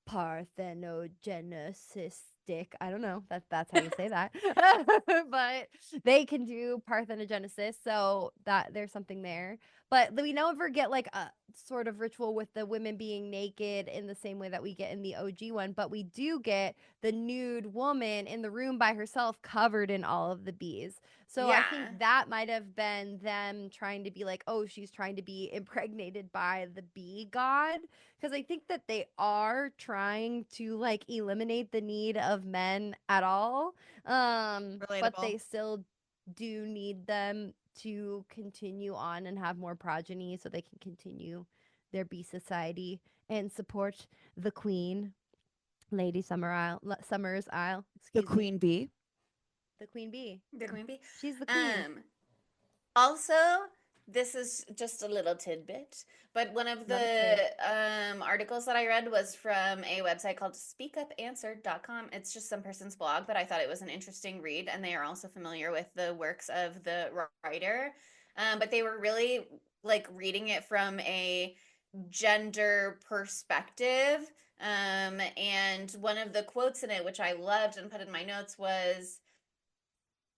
parthenogenesistic. I don't know. That's how you say that. But they can do parthenogenesis, so that there's something there. But we never get like a sort of ritual with the women being naked in the same way that we get in the OG one, but we do get the nude woman in the room by herself covered in all of the bees. So I yeah. think that might have been them trying to be like, oh, she's trying to be impregnated by the bee god, because I think that they are trying to like eliminate the need of men at all. But Relatable. they still do need them to continue on and have more progeny so they can continue their bee society and support the queen, Lady Summers Isle. The Excuse me. queen bee. The queen bee. The queen bee. She's the queen. Also, this is just a little tidbit, but one of the articles that I read was from a website called speakupanswered.com. It's just some person's blog, but I thought it was an interesting read, and they are also familiar with the works of the writer. But they were really like reading it from a gender perspective. And one of the quotes in it, which I loved and put in my notes, was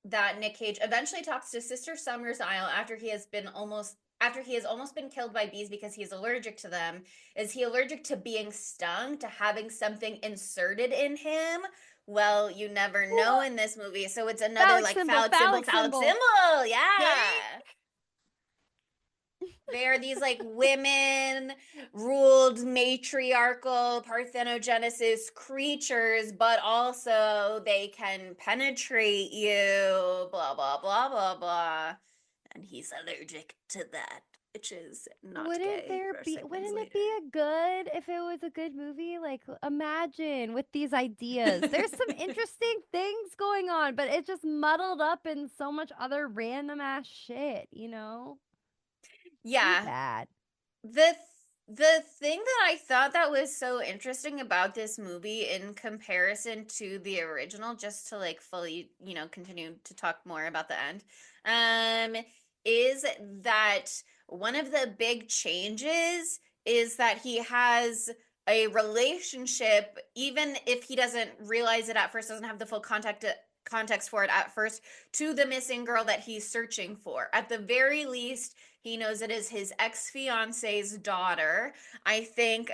that Nick Cage eventually talks to Sister Summer's Isle after he has almost been killed by bees because he is allergic to them. Is he allergic to being stung, to having something inserted in him? Well, you never know in this movie. So it's another Phallic like symbol, phallic symbol, phallic phallic symbol. symbol. Yeah. Right? They are these like women ruled matriarchal parthenogenesis creatures, but also they can penetrate you, blah, blah, blah, blah, blah. And he's allergic to that, which is not gay for seconds Wouldn't it later. be a good if it was a good movie? Like imagine with these ideas. There's some interesting things going on, but it's just muddled up in so much other random ass shit, you know? Too Yeah, bad. the the thing that I thought that was so interesting about this movie in comparison to the original, just to like fully, continue to talk more about the end, is that one of the big changes is that he has a relationship, even if he doesn't realize it at first, doesn't have the full context for it at first, to the missing girl that he's searching for. At the very least, he knows it is his ex-fiance's daughter. I think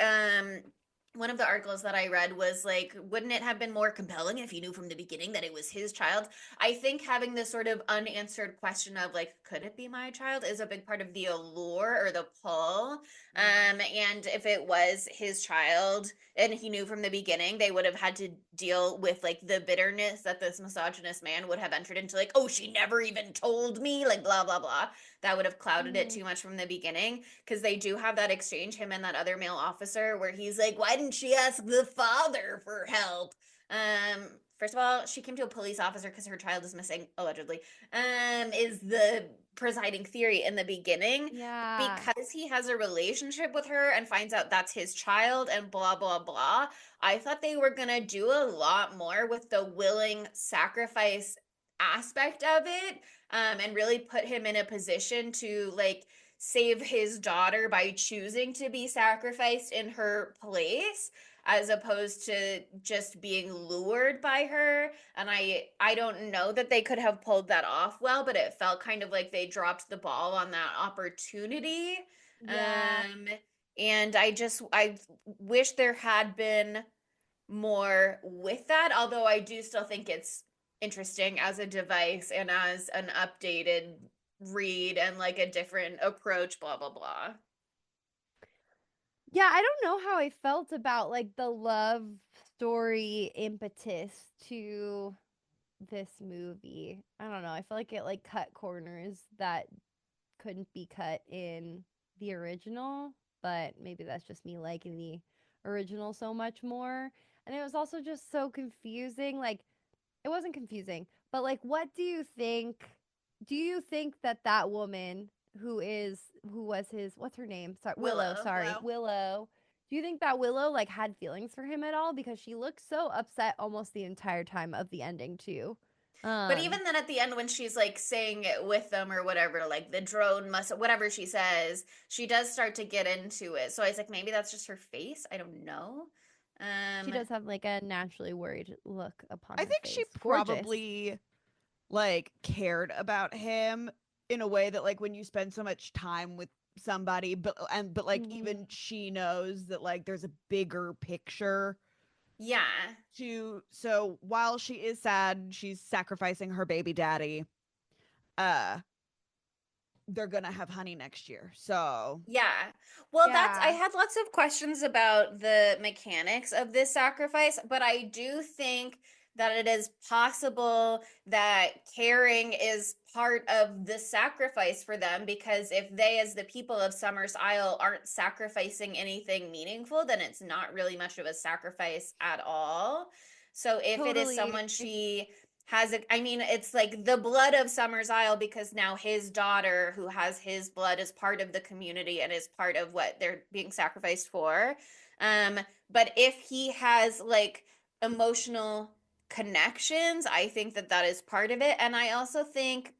one of the articles that I read was like, wouldn't it have been more compelling if he knew from the beginning that it was his child? I think having this sort of unanswered question of like, could it be my child, is a big part of the allure or the pull. And if it was his child and he knew from the beginning, they would have had to deal with like the bitterness that this misogynist man would have entered into, like, oh, she never even told me, like blah blah blah. That would have clouded it too much from the beginning, because they do have that exchange, him and that other male officer, where he's like, why didn't she ask the father for help? First of all, she came to a police officer because her child is missing, allegedly, is the presiding theory in the beginning. Yeah. Because he has a relationship with her and finds out that's his child and blah blah blah, I thought they were gonna do a lot more with the willing sacrifice aspect of it, and really put him in a position to like save his daughter by choosing to be sacrificed in her place, as opposed to just being lured by her. And I don't know that they could have pulled that off well, but it felt kind of like they dropped the ball on that opportunity. Yeah. And I wish there had been more with that, although I do still think it's interesting as a device and as an updated read and like a different approach, blah blah blah. Yeah, I don't know how I felt about like the love story impetus to this movie. I don't know. I feel like it like cut corners that couldn't be cut in the original, but maybe that's just me liking the original so much more. And it was also just so confusing. Like it wasn't confusing, but like what do you think? Do you think that that woman who was his what's her name? Sorry, Willow, Willow. sorry. Well, Willow. Do you think that Willow like had feelings for him at all, because she looked so upset almost the entire time of the ending too. But even then at the end when she's like saying it with them or whatever, like the drone must, whatever she says, she does start to get into it. So I was like, maybe that's just her face. I don't know. She Um does have like a naturally worried look upon I her think she face. Gorgeous. probably like cared about him in a way that like when you spend so much time with somebody, but like even Mhm. she knows that like there's a bigger picture yeah. to, so while she is sad she's sacrificing her baby daddy, uh they're gonna have honey next year, so Yeah. Well, I Yeah. had lots of questions about the mechanics of this sacrifice, but I do think that it is possible that caring is part of the sacrifice for them, because if they, as the people of Summer's Isle, aren't sacrificing anything meaningful, then it's not really much of a sacrifice at all. So if it is Totally. someone she has I mean, it's like the blood of Summer's Isle, because now his daughter, who has his blood, is part of the community and is part of what they're being sacrificed for. Um, but if he has like emotional connections, I think that that is part of it. And I also think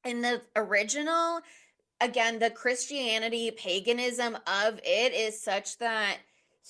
in the original, again, the Christianity paganism of it is such that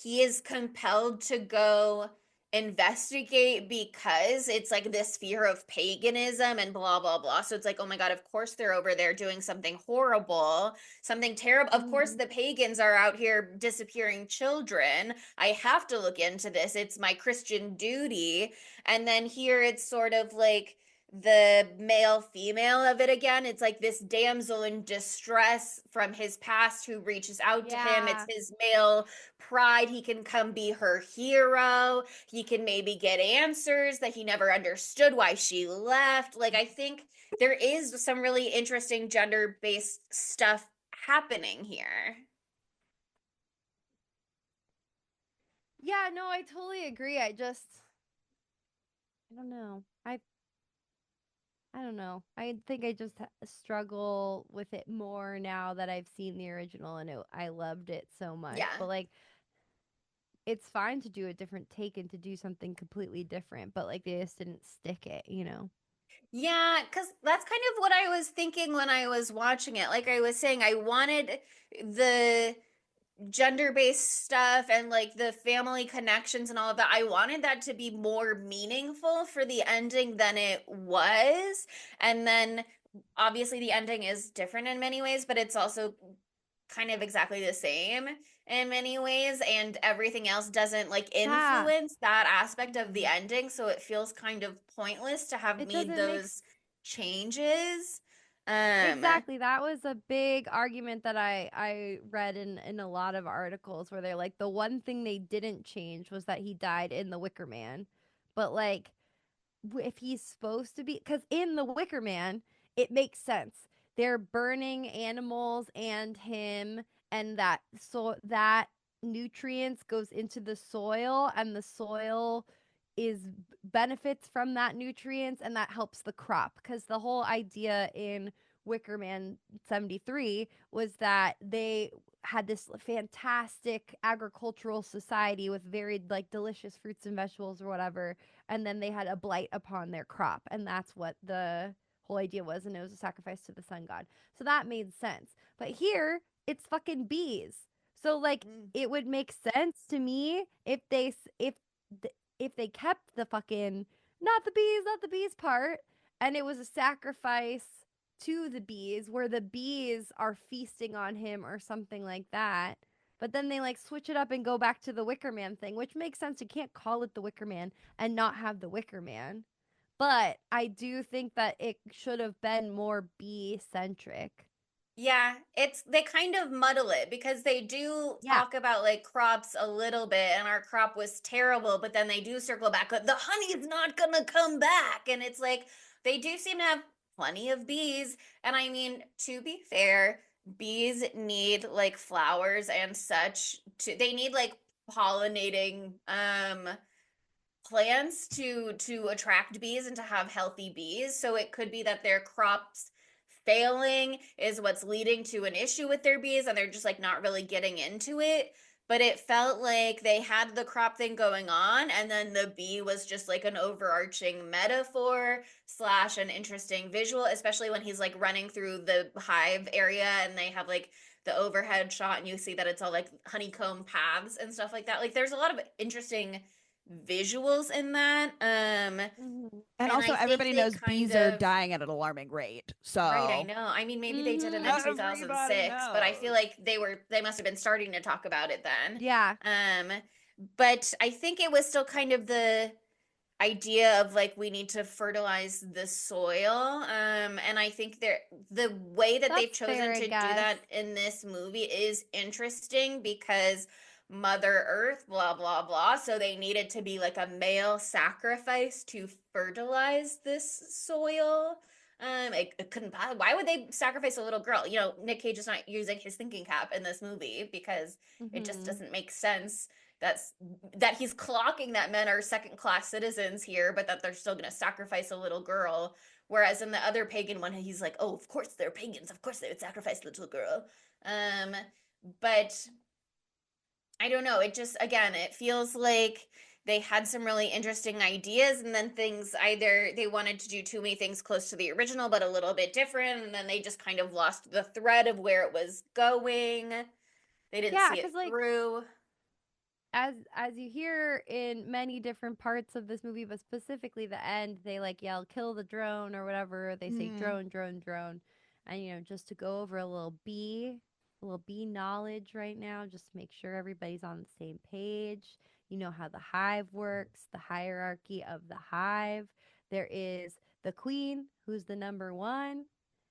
he is compelled to go investigate because it's like this fear of paganism and blah blah blah. So it's like, oh my God, of course they're over there doing something horrible, something terrible. Of course the pagans are out here disappearing children. I have to look into this. It's my Christian duty. And then here it's sort of like the male female of it again. It's like this damsel in distress from his past who reaches out to him. It's his male pride. He can come be her hero. He can maybe get answers that he never understood why she left. Like, I think there is some really interesting gender-based stuff happening here. Yeah, no, I totally agree. I don't know. I don't know. I think I just struggle with it more now that I've seen the original and I loved it so much. Yeah. But like, it's fine to do a different take and to do something completely different, but like they just didn't stick it, you know? Yeah, because that's kind of what I was thinking when I was watching it. Like I was saying, I wanted the gender-based stuff and like the family connections and all of that. I wanted that to be more meaningful for the ending than it was. And then obviously the ending is different in many ways, but it's also kind of exactly the same in many ways, and everything else doesn't like Yeah. influence that aspect of the ending, so it feels kind of pointless to have It made doesn't make those changes. Exactly. That was a big argument that I read in a lot of articles where they're like the one thing they didn't change was that he died in the Wicker Man. But like if he's supposed to be, because in the Wicker Man it makes sense, they're burning animals and him, and that so that nutrients goes into the soil, and the soil is benefits from that nutrients, and that helps the crop, because the whole idea in Wicker Man 73 was that they had this fantastic agricultural society with very like delicious fruits and vegetables or whatever, and then they had a blight upon their crop, and that's what the whole idea was, and it was a sacrifice to the sun god, so that made sense. But here it's fucking bees, so like it would make sense to me if if they kept the fucking not the bees part, and it was a sacrifice to the bees where the bees are feasting on him or something like that. But then they like switch it up and go back to the Wicker Man thing, which makes sense. You can't call it the Wicker Man and not have the Wicker Man. But I do think that it should have been more bee centric. Yeah, it's they kind of muddle it because they do Yeah. talk about like crops a little bit, and our crop was terrible, but then they do circle back, but the honey's not gonna come back. And it's like they do seem to have plenty of bees. And I mean, to be fair, bees need like flowers and such to they need like pollinating plants to attract bees and to have healthy bees. So it could be that their crops failing is what's leading to an issue with their bees, and they're just like not really getting into it. But it felt like they had the crop thing going on, and then the bee was just like an overarching metaphor slash an interesting visual, especially when he's like running through the hive area and they have like the overhead shot and you see that it's all like honeycomb paths and stuff like that. Like there's a lot of interesting visuals in that. And And also, I think everybody they knows kind bees are of dying at an alarming rate. right, I So know. I mean, maybe they didn't in everybody 2006, but I feel knows. like they must have been starting to talk about it then. Yeah. But I think it was still kind of the idea of like we need to fertilize the soil. And I think the way that they've That's chosen fair, I to do guess. that in this movie is interesting because Mother Earth, blah blah blah. So they needed to be like a male sacrifice to fertilize this soil. It couldn't. Why would they sacrifice a little girl? You know, Nick Cage is not using his thinking cap in this movie because it just Mm-hmm. doesn't make sense. That's that he's clocking that men are second class citizens here, but that they're still going to sacrifice a little girl. Whereas in the other pagan one, he's like, oh, of course they're pagans. Of course they would sacrifice the little girl. But I don't know. It just, again, it feels like they had some really interesting ideas, and then things either they wanted to do too many things close to the original but a little bit different, and then they just kind of lost the thread of where it was going. They didn't Yeah, see it because like through. as you hear in many different parts of this movie, but specifically the end, they like yell "kill the drone" or whatever. They say Mm. "drone, drone, drone," and just to go over a little bee knowledge right now, just to make sure everybody's on the same page. You know how the hive works, the hierarchy of the hive. There is the queen, who's the number one,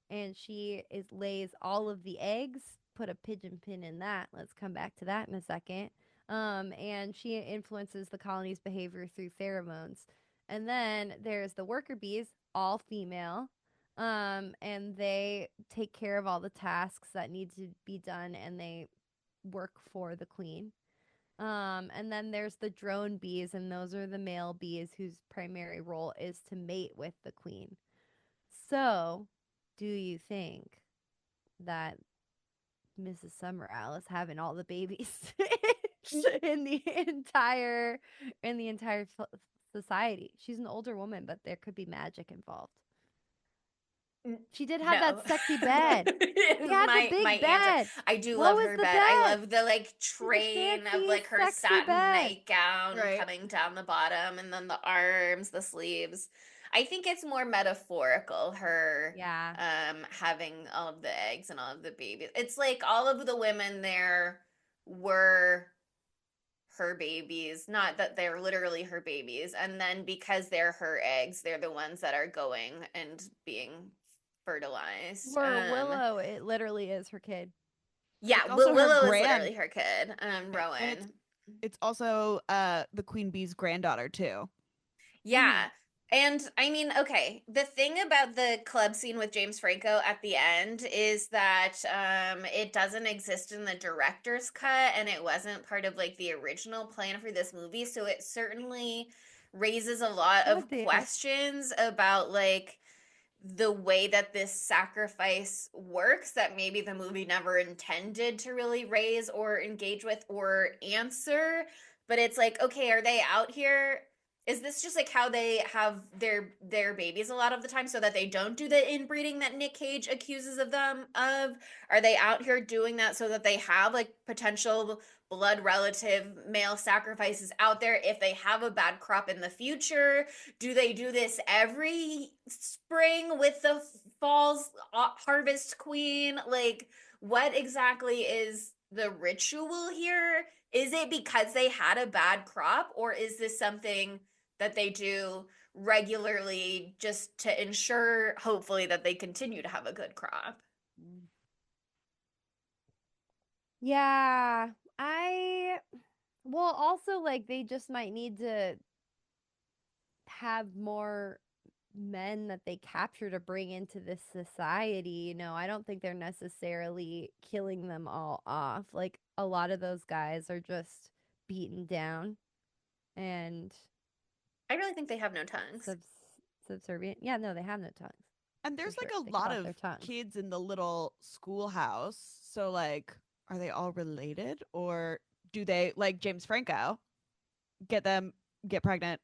and she lays all of the eggs. Put a pigeon pin in that. Let's come back to that in a second. And she influences the colony's behavior through pheromones. And then there's the worker bees, all female, and they take care of all the tasks that need to be done, and they work for the queen. And then there's the drone bees, and those are the male bees whose primary role is to mate with the queen. So, do you think that Mrs. Summerall is having all the babies in the entire society? She's an older woman, but there could be magic involved. She did have No. that sexy bed. She had the my big answer. bed. I do What love was her the bed. I bed? love the like It was a train of fancy, like her sexy satin bed. nightgown Right. coming down the bottom, and then the arms, the sleeves. I think it's more metaphorical, her Yeah. having all of the eggs and all of the babies. It's like all of the women there were her babies, not that they're literally her babies, and then because they're her eggs, they're the ones that are going and being fertilized. For Willow, it literally is her kid. Yeah, It's also her Willow is grand, literally her kid, and Rowan. it's also the queen bee's granddaughter too. Yeah. And I mean, okay, the thing about the club scene with James Franco at the end is that it doesn't exist in the director's cut, and it wasn't part of like the original plan for this movie, so it certainly raises a lot God of damn. questions about like the way that this sacrifice works that maybe the movie never intended to really raise or engage with or answer. But it's like, okay, are they out here? Is this just like how they have their babies a lot of the time so that they don't do the inbreeding that Nick Cage accuses of them of? Are they out here doing that so that they have like potential blood relative male sacrifices out there if they have a bad crop in the future? Do they do this every spring with the fall's harvest queen? Like, what exactly is the ritual here? Is it because they had a bad crop, or is this something that they do regularly just to ensure, hopefully, that they continue to have a good crop? Yeah. Well, also, like, they just might need to have more men that they capture to bring into this society. I don't think they're necessarily killing them all off. Like, a lot of those guys are just beaten down and I really think they have no tongues. subservient. Yeah, no, they have no tongues. And there's For like sure. a They cut lot off of their tongues. kids in the little schoolhouse. So like, are they all related, or do they, like James Franco, get pregnant?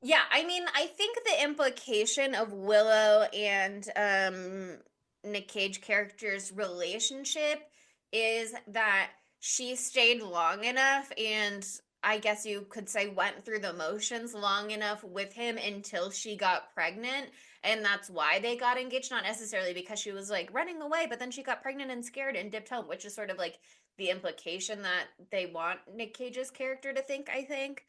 Yeah, I mean, I think the implication of Willow and Nick Cage character's relationship is that she stayed long enough, and I guess you could say went through the motions long enough with him until she got pregnant, and that's why they got engaged, not necessarily because she was like running away, but then she got pregnant and scared and dipped home, which is sort of like the implication that they want Nick Cage's character to think, I think.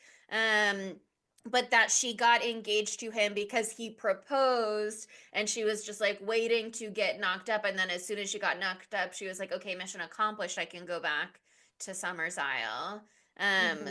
But that she got engaged to him because he proposed, and she was just like waiting to get knocked up, and then as soon as she got knocked up she was like, okay, mission accomplished, I can go back to Summer's Isle.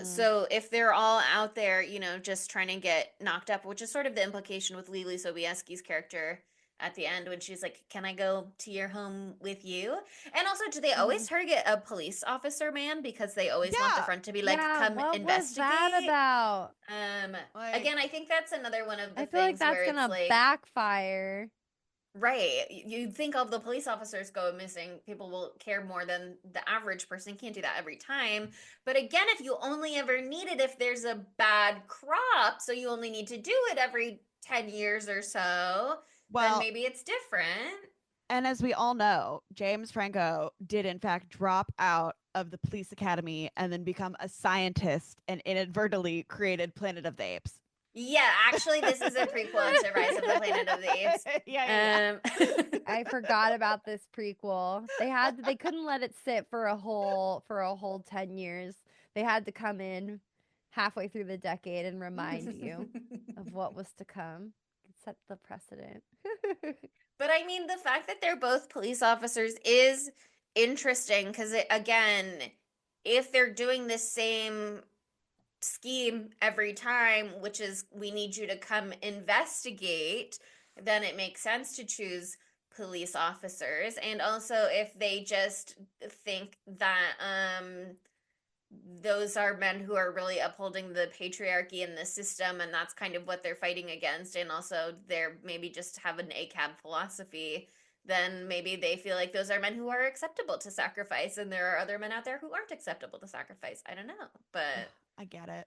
So if they're all out there, just trying to get knocked up, which is sort of the implication with Lily Sobieski's character at the end when she's like, can I go to your home with you? And also, do they always target a police officer man because they always want the Yeah. front to be like, Yeah, come what was that investigate? about? Um, Like, again, I think that's another one of the I feel like things that's where it's gonna like, backfire. Right. You'd think all the police officers go missing, people will care more than the average person. Can't do that every time. But again, if you only ever need it if there's a bad crop, so you only need to do it every 10 years or so, then Well, maybe it's different. and as we all know, James Franco did in fact drop out of the police academy and then become a scientist and inadvertently created Planet of the Apes. Yeah, actually, this is a prequel to Rise of the Planet of the Apes. Yeah. I forgot about this prequel. They couldn't let it sit for a whole 10 years. They had to come in halfway through the decade and remind you of what was to come. Set the precedent. But I mean, the fact that they're both police officers is interesting because, again, if they're doing the same scheme every time, which is we need you to come investigate, then it makes sense to choose police officers. And also, if they just think that those are men who are really upholding the patriarchy in the system, and that's kind of what they're fighting against, and also they're maybe just have an ACAB philosophy, then maybe they feel like those are men who are acceptable to sacrifice, and there are other men out there who aren't acceptable to sacrifice. I don't know, but I get it.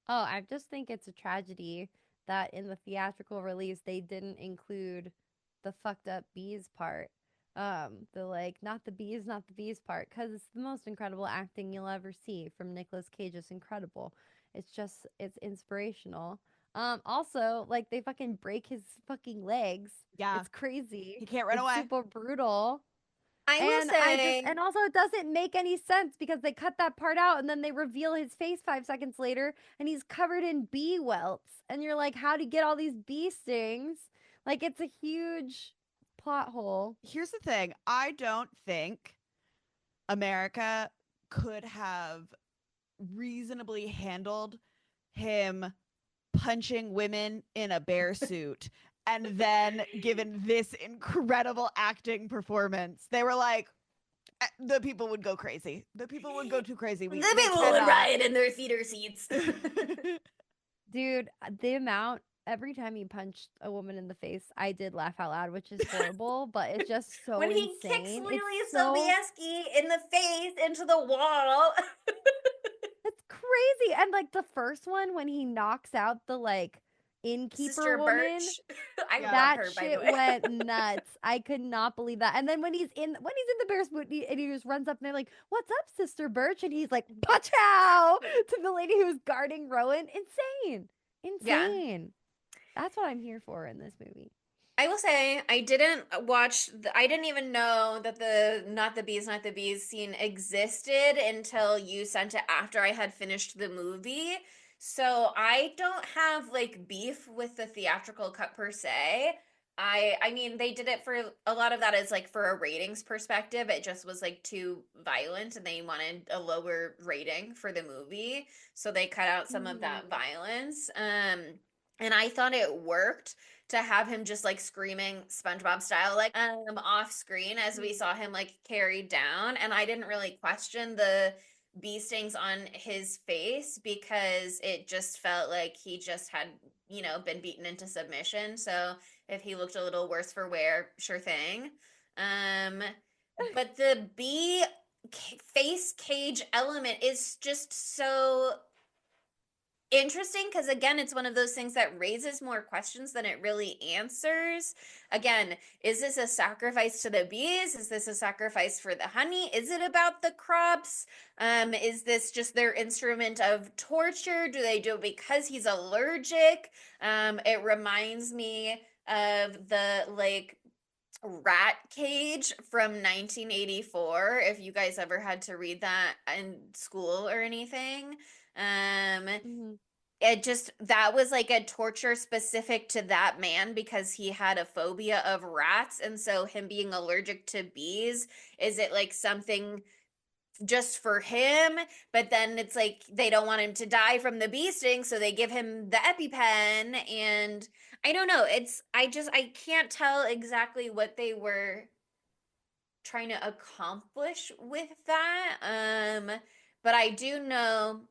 Oh, I just think it's a tragedy that in the theatrical release they didn't include the fucked up bees part. The like not the bees part, because it's the most incredible acting you'll ever see from Nicolas Cage. It's incredible. It's inspirational. Also, like they fucking break his fucking legs. Yeah. It's crazy. He can't run It's away. super brutal. I will say, And also it doesn't make any sense because they cut that part out and then they reveal his face 5 seconds later and he's covered in bee welts. And you're like, how do you get all these bee stings? Like, it's a huge plot hole. Here's the thing. I don't think America could have reasonably handled him punching women in a bear suit and then given this incredible acting performance. They were like, the people would go crazy. The people would go too crazy. the people would riot in their theater seats. Dude, the amount every time he punched a woman in the face, I did laugh out loud, which is horrible, but it's just so when he insane. kicks Lily It's Sobieski in the face into the wall. It's crazy. And like the first one when he knocks out the like innkeeper Sister woman, Birch. I love that her, by the shit way. went nuts. I could not believe that. And then when he's in the bear suit and he just runs up and they're like, "What's up, Sister Birch?" And he's like, "Pachow!" to the lady who's guarding Rowan. Insane. Yeah. That's what I'm here for in this movie. I will say I didn't I didn't even know that the not the bees scene existed until you sent it after I had finished the movie. So I don't have like beef with the theatrical cut per se. I mean they did it for a lot of that is like for a ratings perspective. It just was like too violent and they wanted a lower rating for the movie. So they cut out some of that violence. And I thought it worked to have him just like screaming SpongeBob style, like off screen as we saw him like carried down. And I didn't really question the bee stings on his face because it just felt like he just had, been beaten into submission. So if he looked a little worse for wear, sure thing. But the bee face cage element is just so interesting because again it's one of those things that raises more questions than it really answers. Again, is this a sacrifice to the bees? Is this a sacrifice for the honey? Is it about the crops? Is this just their instrument of torture? Do they do it because he's allergic? It reminds me of the like rat cage from 1984 if you guys ever had to read that in school or anything. It just that was like a torture specific to that man because he had a phobia of rats, and so him being allergic to bees, is it like something just for him? But then it's like they don't want him to die from the bee sting, so they give him the EpiPen. And I don't know, I can't tell exactly what they were trying to accomplish with that. But I do know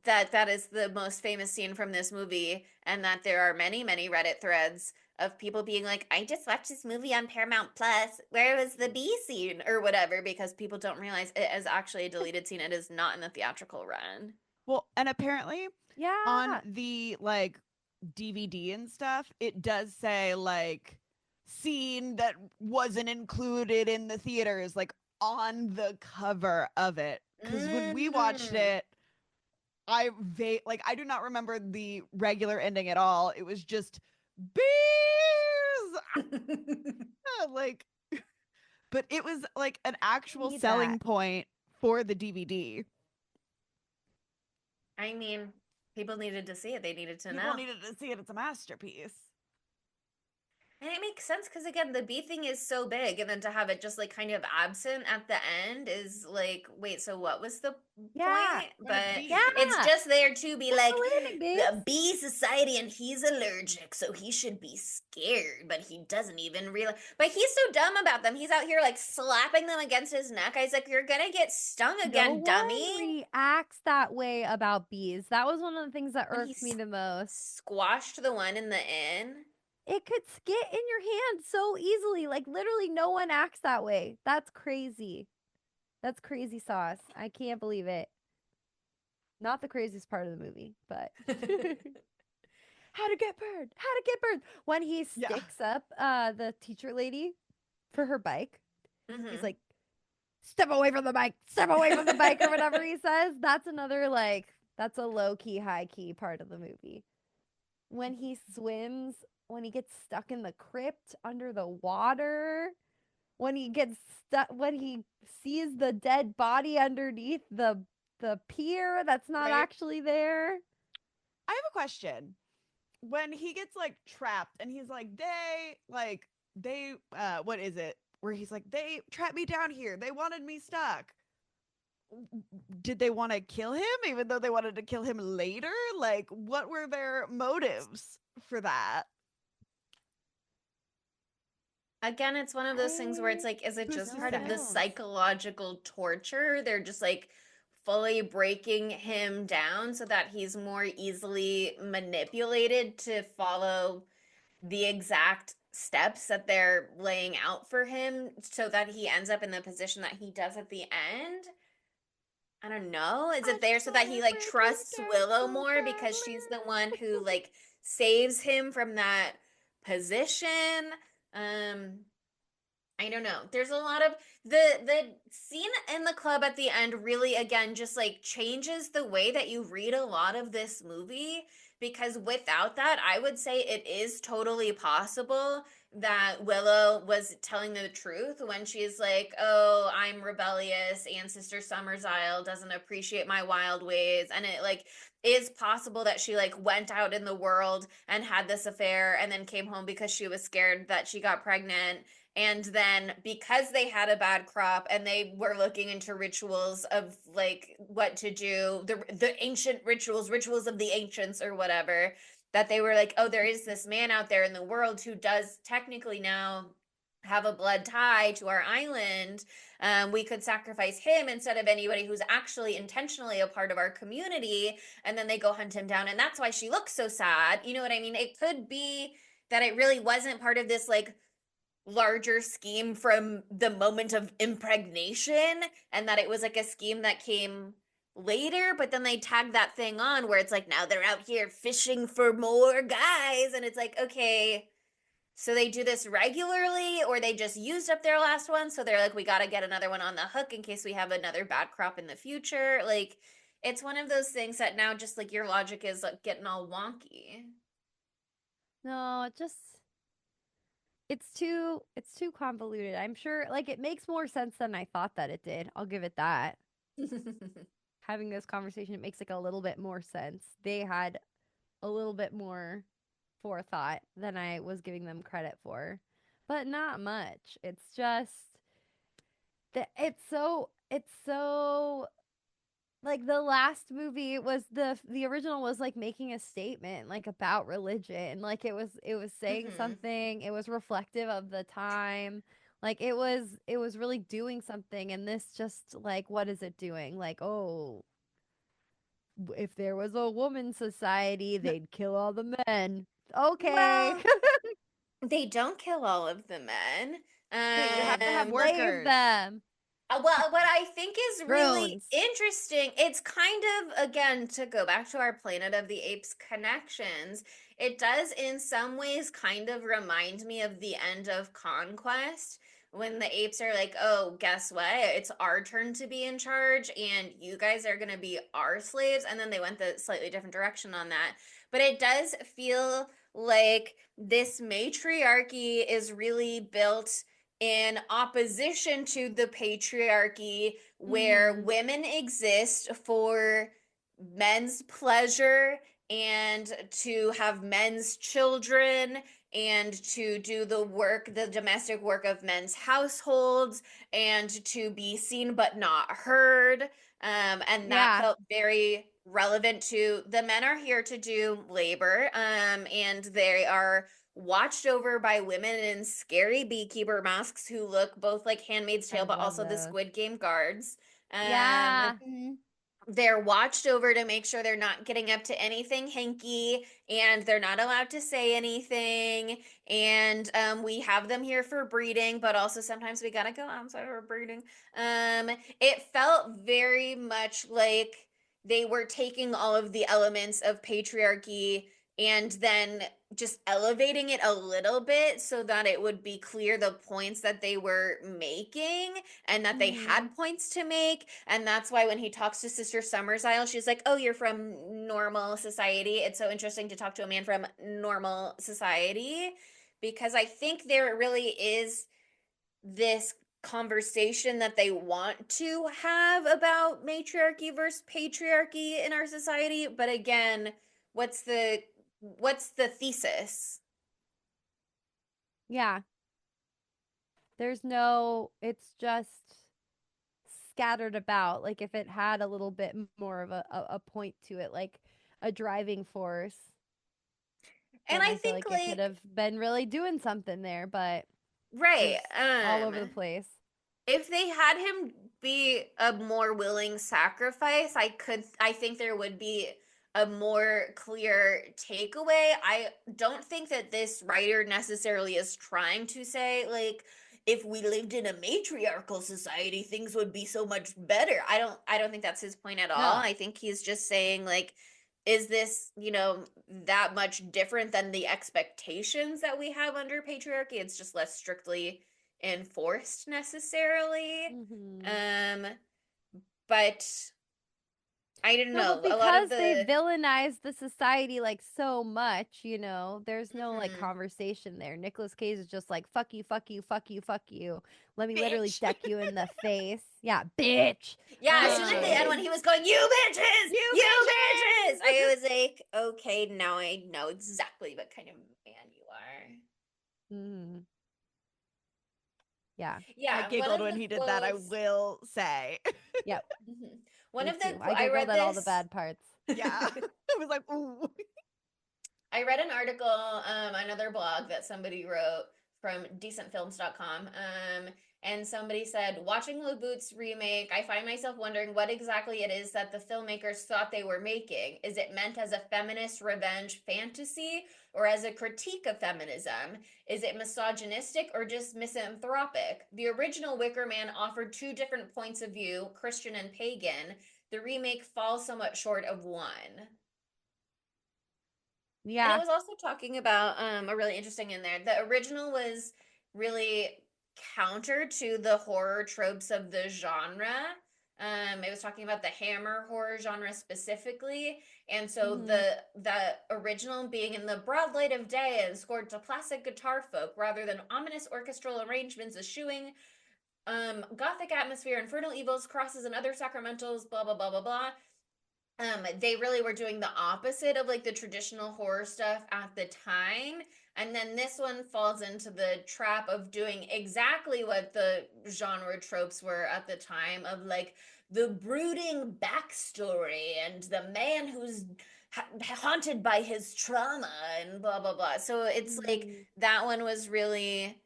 that is the most famous scene from this movie, and that there are many, many Reddit threads of people being like, I just watched this movie on Paramount Plus. Where was the B scene or whatever? Because people don't realize it is actually a deleted scene. It is not in the theatrical run. Well, and apparently Yeah. on the like DVD and stuff, it does say like scene that wasn't included in the theaters, like on the cover of it. Because when we watched it, I do not remember the regular ending at all. It was just beers, like, but it was like an actual Need selling that. point for the DVD. I mean, people needed to see it. They needed to People know. needed to see it. It's a masterpiece. And it makes sense because again, the B thing is so big, and then to have it just like kind of absent at the end is like, wait, so what was the Yeah. point? What it But be? Yeah. it's just there to be Just like the landing, the babes. bee society, and he's allergic, so he should be scared, but he doesn't even realize. But he's so dumb about them. He's out here like slapping them against his neck. I was like, you're gonna get stung No again, one dummy. reacts that way about bees. That was one of the things that When he irked me the most. squashed the one in the inn. It could get in your hand so easily. Like literally no one acts that way. That's crazy. That's crazy sauce. I can't believe it. Not the craziest part of the movie, but how to get burned. How to get burned. When he Yeah. sticks up the teacher lady for her bike. He's Mhm. like, step away from the bike, step away from the bike, or whatever he says. That's another like that's a low key, high key part of the movie. When he swims, when he gets stuck in the crypt under the water, when he gets stuck, when he sees the dead body underneath the pier that's not Right. actually there. I have a question. When he gets like trapped and he's like, they what is it? Where he's like, they trapped me down here. They wanted me stuck. Did they want to kill him even though they wanted to kill him later? Like, what were their motives for that? Again, it's one of those things where it's I like, is it Who's just to part of the don't. say? psychological torture? They're just like fully breaking him down so that he's more easily manipulated to follow the exact steps that they're laying out for him so that he ends up in the position that he does at the end. I don't know. Is I it there just so that wanna he like break you trusts down Willow so more because she's the one who like saves him from that position? Um, I don't know. There's a lot of the scene in the club at the end really again just like changes the way that you read a lot of this movie because without that, I would say it is totally possible that Willow was telling the truth when she's like, "Oh, I'm rebellious and Sister Summersisle doesn't appreciate my wild ways." And it like is possible that she like went out in the world and had this affair and then came home because she was scared that she got pregnant, and then because they had a bad crop and they were looking into rituals of like what to do, the ancient rituals of the ancients or whatever, that they were like, oh, there is this man out there in the world who does technically now have a blood tie to our island. We could sacrifice him instead of anybody who's actually intentionally a part of our community. And then they go hunt him down. And that's why she looks so sad. You know what I mean? It could be that it really wasn't part of this like larger scheme from the moment of impregnation, and that it was like a scheme that came later, but then they tagged that thing on where it's like now they're out here fishing for more guys, and it's like, okay, so they do this regularly or they just used up their last one, so they're like, we got to get another one on the hook in case we have another bad crop in the future. Like, it's one of those things that now just like your logic is like getting all wonky. No, it's too convoluted. I'm sure like it makes more sense than I thought that it did. I'll give it that. Having this conversation, it makes like a little bit more sense. They had a little bit more forethought than I was giving them credit for, but not much. It's just that it's so like the last movie was the original was like making a statement like about religion. Like it was saying Mhm. something. It was reflective of the time. Like it was really doing something, and this just like what is it doing? Like, oh, if there was a woman society, they'd kill all the men. Okay. Well, They don't kill all of the men. You have to have Slave workers. them. Well, what I think is really Drones. interesting, it's kind of, again, to go back to our Planet of the Apes connections, it does in some ways kind of remind me of the end of Conquest, when the apes are like, oh, guess what? It's our turn to be in charge, and you guys are going to be our slaves. And then they went the slightly different direction on that. But it does feel like this matriarchy is really built in opposition to the patriarchy, where women exist for men's pleasure and to have men's children and to do the work, the domestic work of men's households, and to be seen but not heard. And that Yeah. felt very relevant to the men are here to do labor, and they are watched over by women in scary beekeeper masks who look both like Handmaid's I Tale, but love also the those. Squid Game guards. Yeah. They're watched over to make sure they're not getting up to anything hinky, and they're not allowed to say anything. And we have them here for breeding, but also sometimes we gotta go outside for breeding. It felt very much like they were taking all of the elements of patriarchy and then just elevating it a little bit so that it would be clear the points that they were making and that they had points to make. And that's why when he talks to Sister Summersile, she's like, oh, you're from normal society. It's so interesting to talk to a man from normal society, because I think there really is this conversation that they want to have about matriarchy versus patriarchy in our society. But again, what's the thesis? Yeah. There's no, it's just scattered about. Like if it had a little bit more of a point to it, like a driving force, And then I I feel think like it could like have been really doing something there, but right, just all over the place. if they had him be a more willing sacrifice, I think there would be a more clear takeaway. I don't think that this writer necessarily is trying to say like if we lived in a matriarchal society things would be so much better. I don't think that's his point at all. No. I think he's just saying like is this, that much different than the expectations that we have under patriarchy? It's just less strictly enforced necessarily. Mm-hmm. Um, but I don't No, know. but A lot of because they the villainize the society like so much, there's no like Mhm. conversation there. Nicolas Cage is just like fuck you, fuck you, fuck you, fuck you. Let me literally Bitch. deck you in the face. Yeah, bitch. Yeah, as soon at the end when Bitches. he was going, "You bitches, You you bitches," bitches. I was like, "Okay, now I know exactly what kind of man you are." Mm-hmm. Yeah. I Yeah, one giggled of when the he did that, I quotes. will say. Yep. One Me of the too. I I giggled read at all the this. bad parts. Yeah. I was like, ooh. I read an article, another blog that somebody wrote from decentfilms.com. And somebody said, watching the Boots remake, I find myself wondering what exactly it is that the filmmakers thought they were making. Is it meant as a feminist revenge fantasy or as a critique of feminism? Is it misogynistic or just misanthropic? The original Wicker Man offered two different points of view, Christian and pagan. The remake falls somewhat short of one. And it Yeah. was also talking about a really interesting in there. The original was really counter to the horror tropes of the genre. It was talking about the Hammer horror genre specifically, and so Mm-hmm. the original being in the broad light of day and scored to classic guitar folk rather than ominous orchestral arrangements, eschewing gothic atmosphere, infernal evils, crosses, and other sacramentals. Blah blah blah blah blah. They really were doing the opposite of like the traditional horror stuff at the time. And then this one falls into the trap of doing exactly what the genre tropes were at the time of like the brooding backstory and the man who's haunted by his trauma and blah blah blah. So it's like Mm-hmm. that one was really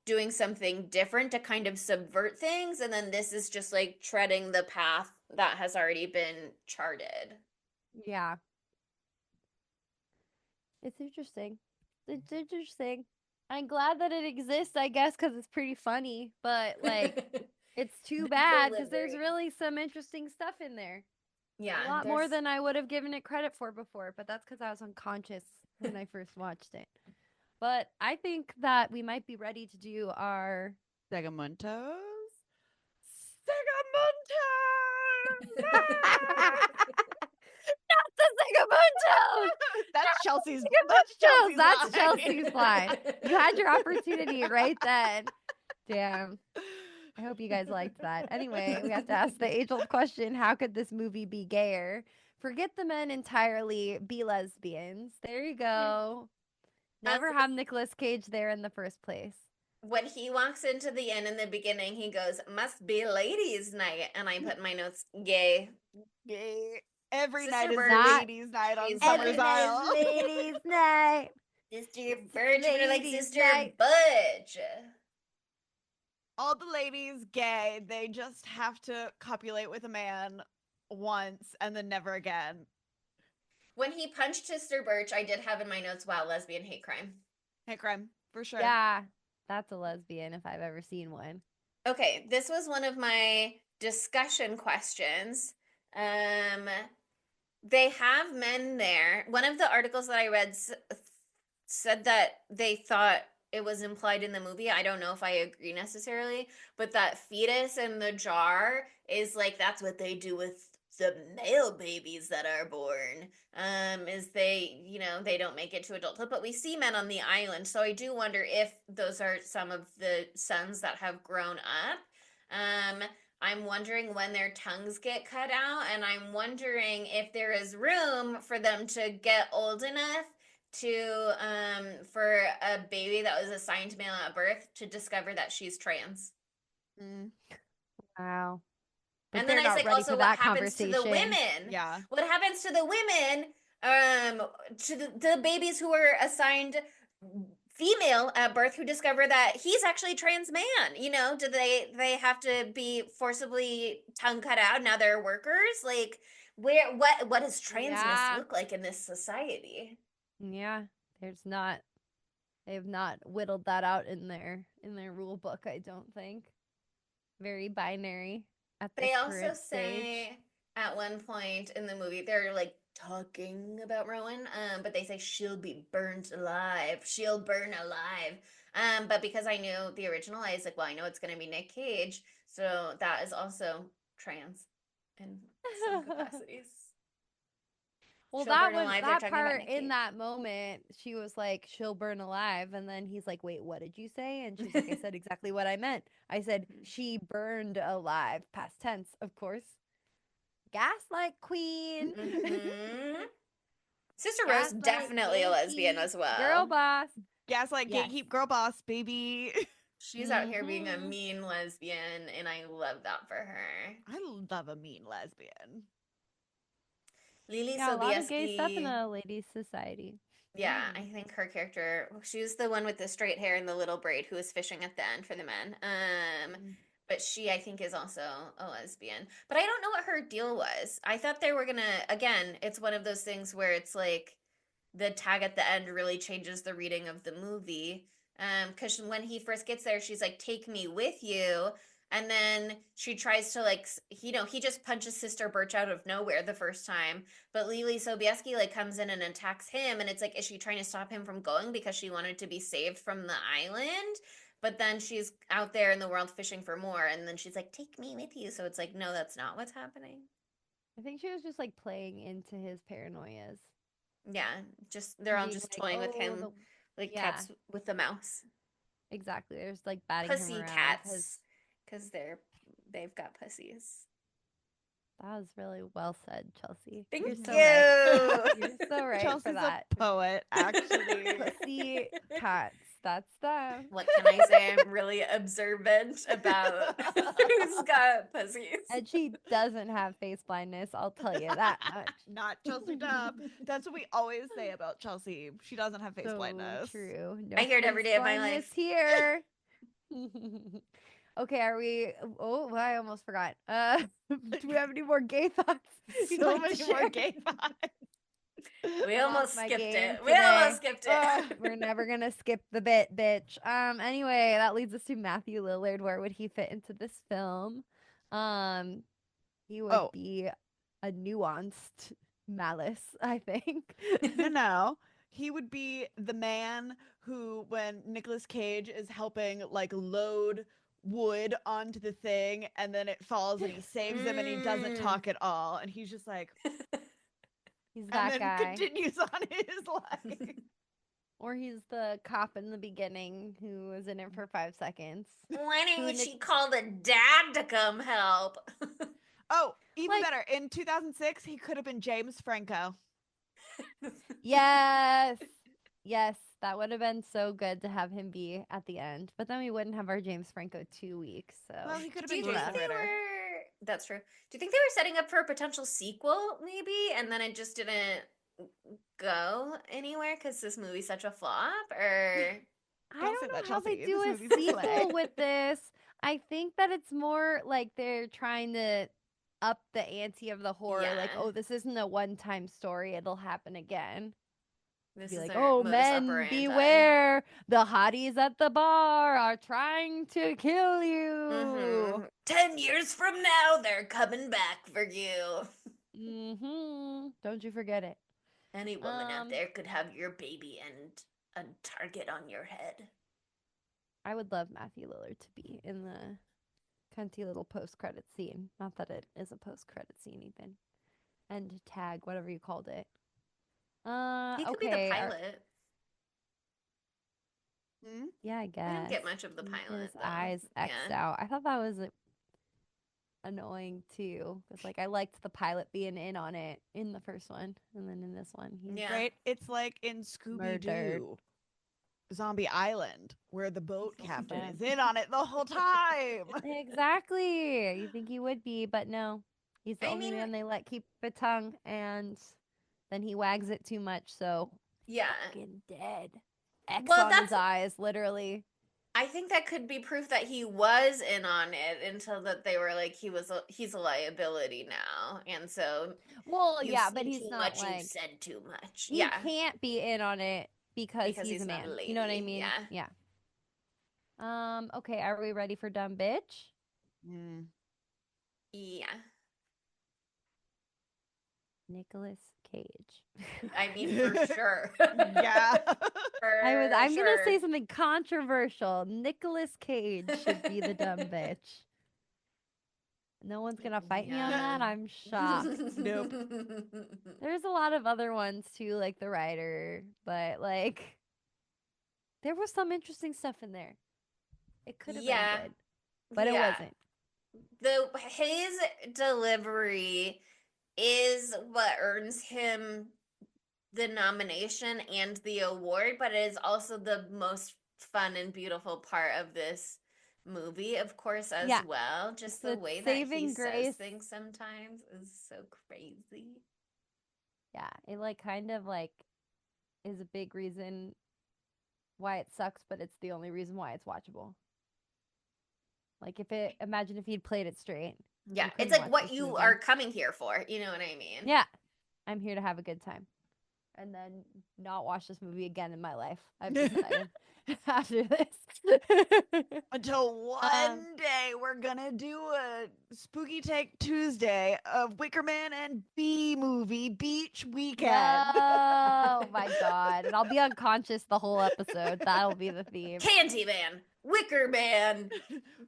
doing something different to kind of subvert things, and then this is just like treading the path that has already been charted. Yeah. It's interesting. It's interesting. I'm glad that it exists, I guess, because it's pretty funny. But like, it's too The bad because there's delivery. really some interesting stuff in there. Yeah, A lot more there's than I would have given it credit for before. But that's because I was unconscious when I first watched it. But I think that we might be ready to do our Segamuntos. Not the Segamundos! That's Chelsea's. Segamundos! That's line. Chelsea's line. You had your opportunity right then. Damn. I hope you guys liked that. Anyway, we have to ask the age-old question, how could this movie be gayer? Forget the men entirely, be lesbians. There you go. Never have Nicolas Cage there in the first place. When he walks into the inn in the beginning, he goes, "Must be ladies' night," and I put in my notes, "Gay." Gay. Every Sister night is Bird, ladies' night on she's Summer's like, Isle. ladies' night. Sister Bird, we're like Ladies' Sister night. Budge. All the ladies gay. They just have to copulate with a man once and then never again. When he punched Sister Birch, I did have in my notes, "Wow, lesbian hate crime." Hate crime, for sure. Yeah, that's a lesbian if I've ever seen one. Okay, this was one of my discussion questions. They have men there. One of the articles that I read said that they thought it was implied in the movie. I don't know if I agree necessarily, but that fetus in the jar is like that's what they do with the male babies that are born. Is they, they don't make it to adulthood, but we see men on the island. So I do wonder if those are some of the sons that have grown up. I'm wondering when their tongues get cut out, and I'm wondering if there is room for them to get old enough to for a baby that was assigned male at birth to discover that she's trans. Mm, Wow. But And then they're I was not like, ready also, for what that happens to the conversation. women? yeah. What happens to the women? To the babies who were assigned female at birth who discover that he's actually trans man. Do they have to be forcibly tongue cut out? Now they're workers. Like, what does transness Yeah. look like in this society? Yeah. They've not whittled that out in their rule book, I don't think. Very binary at this They also current stage. say at one point in the movie, they're like talking about Rowan, but they say she'll be burnt alive. She'll burn alive. But because I knew the original, I was like, well, I know it's going to be Nick Cage, so that is also trans in some capacities. Well, She'll burn alive. They're that talking about part Nick in Cage. that moment, she was like, "She'll burn alive," and then he's like, "Wait, what did you say?" And she's like, "I said exactly what I meant. I said she burned alive, past tense, of course. Gaslight queen, Mm-hmm. Sister Rose, gaslight definitely a lesbian gatekeep, as well. girl boss." Gaslight, Yes. gatekeep, girl boss, baby. She's out here being a Mhm. mean lesbian, and I love that for her. I love a mean lesbian. Lily Yeah, a lot of gay stuff in Sobieski. the ladies' society. Yeah, I think her character, she was the one with the straight hair and the little braid who was fishing at the end for the men. But she, I think, is also a lesbian. But I don't know what her deal was. I thought they were gonna, again, it's one of those things where it's like the tag at the end really changes the reading of the movie. Because when he first gets there, she's like, "Take me with you." And then she tries to like, he just punches Sister Birch out of nowhere the first time. But Lily Sobieski like comes in and attacks him, and it's like, is she trying to stop him from going because she wanted to be saved from the island? But then she's out there in the world fishing for more, and then she's like, "Take me with you." So it's like, no, that's not what's happening. I think she was just like playing into his paranoias. Yeah, just they're all Being just like, toying with "Oh, him like yeah, cats with the mouse. exactly." There's like batting him Pussy around. cats, because they've got pussies. That was really well said, Chelsea. Thank You're you. so right. You're so right Chelsea's for that. a poet, actually. Pussy cats. That's them. What can I say? I'm really observant about who's got pussies. And she doesn't have face blindness, I'll tell you that much. Not Chelsea Dub. That's what we always say about Chelsea. She doesn't have face So blindness. true. No I hear it every face day of my blindness life. here. Okay, are we? Oh, I almost forgot. Do we have any more gay thoughts? you'd So like to many more share? gay vibes. We I almost lost my skipped game it. We today. almost skipped Ugh. it. We're never gonna skip the bit, bitch. Anyway, that leads us to Matthew Lillard. Where would he fit into this film? He would Oh, be a nuanced Malice, I think. no. He would be the man who, when Nicolas Cage is helping like load wood onto the thing and then it falls and he saves him and he doesn't Mm. talk at all. And he's just like, He's and that then guy. continues on his life. Or he's the cop in the beginning who was in it for 5 seconds. Why Who didn't Nic- she call the dad to come help? Oh, even Like- better. In 2006, he could have been James Franco. Yes. Yes, that would have been so good to have him be at the end. But then we wouldn't have our James Franco 2 weeks. So Well, he could have Do you been think Jason they Ritter. were? That's true. Do you think they were setting up for a potential sequel, maybe, and then it just didn't go anywhere because this movie's such a flop? Or I Don't say don't know that, how they Chelsea. do This a movie's a play. sequel with this. I think that it's more like they're trying to up the ante of the horror. Like, Yeah. oh, this isn't a one-time story; it'll happen again. this Be is like, their oh, modus men operandi? beware! The hotties at the bar are trying to kill you. Mhm. 10 years from now, they're coming back for you. Don't you forget it. Any woman out Um, there could have your baby and a target on your head. I would love Matthew Lillard to be in the cunty little post-credit scene. Not that it is a post-credit scene, even. End tag, whatever you called it. He could be Okay. the pilot. Hmm? Yeah, I I guess. didn't get much of the Get pilot, his though. eyes X'd Yeah. out. I thought that was annoying too, because like I liked the pilot being in on it in the first one, and then in this one he's Yeah. Right? It's like in Scooby Murdered. Doo, Zombie Island, where the boat Oh, captain yeah. is in on it the whole time. Exactly. You think he would be, but no. He's the I only mean- man they let keep a tongue, and then he wags it too much, so Yeah. fucking dead. X Well, on his that's- eyes, literally. I think that could be proof that he was in on it until that they were like he's a liability now, and so Well, you've yeah, seen but he's too not much, like you've said too much. he Yeah, can't be in on it because because he's a not man. a You know what I lady. mean? Yeah. Yeah. Okay, are we ready for dumb bitch? Mm. Yeah. Nicolas Cage. I mean, for sure. Yeah. I'm gonna say something controversial. Nicolas Cage should be the dumb bitch. No one's gonna fight me on that. I'm shocked. Nope. There's a lot of other ones too, like The Rider, but like there was some interesting stuff in there. It could have Yeah. been good, but it Yeah. wasn't. His delivery is what earns him the nomination and the award, but it is also the most fun and beautiful part of this movie, of course, as Yeah. well. Just The the way that saving he grace. says things sometimes is so crazy. Yeah, it like kind of like is a big reason why it sucks, but it's the only reason why it's watchable. Like imagine if he'd played it straight. Yeah, couldn't it's like watch what this you movie. are coming here for. You know what I mean? Yeah, I'm here to have a good time, and not watch this movie again in my life. I've decided after this. Until one day we're gonna do a Spooky Take Tuesday of Wicker Man and B movie Beach Weekend. Oh my god! And I'll be unconscious the whole episode. That'll be the theme. Candyman, Wicker Man,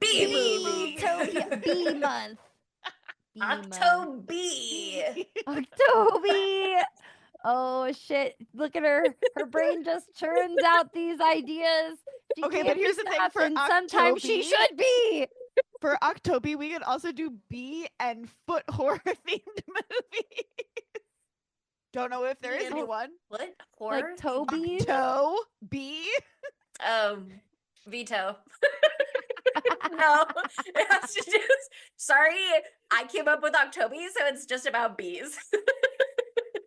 B movie, Beatopia, B month. B month. October. October. Oh shit! Look at her. Her brain just churns out these ideas. She Okay, can't but be here's the thing tough, for and sometimes she October. should be. For October, we could also do B and foot horror themed movies. Don't know if there is Yeah. anyone. What horror? Like Toby. Octo B. Veto. No, it has to do. Sorry, I came up with October, so it's just about bees.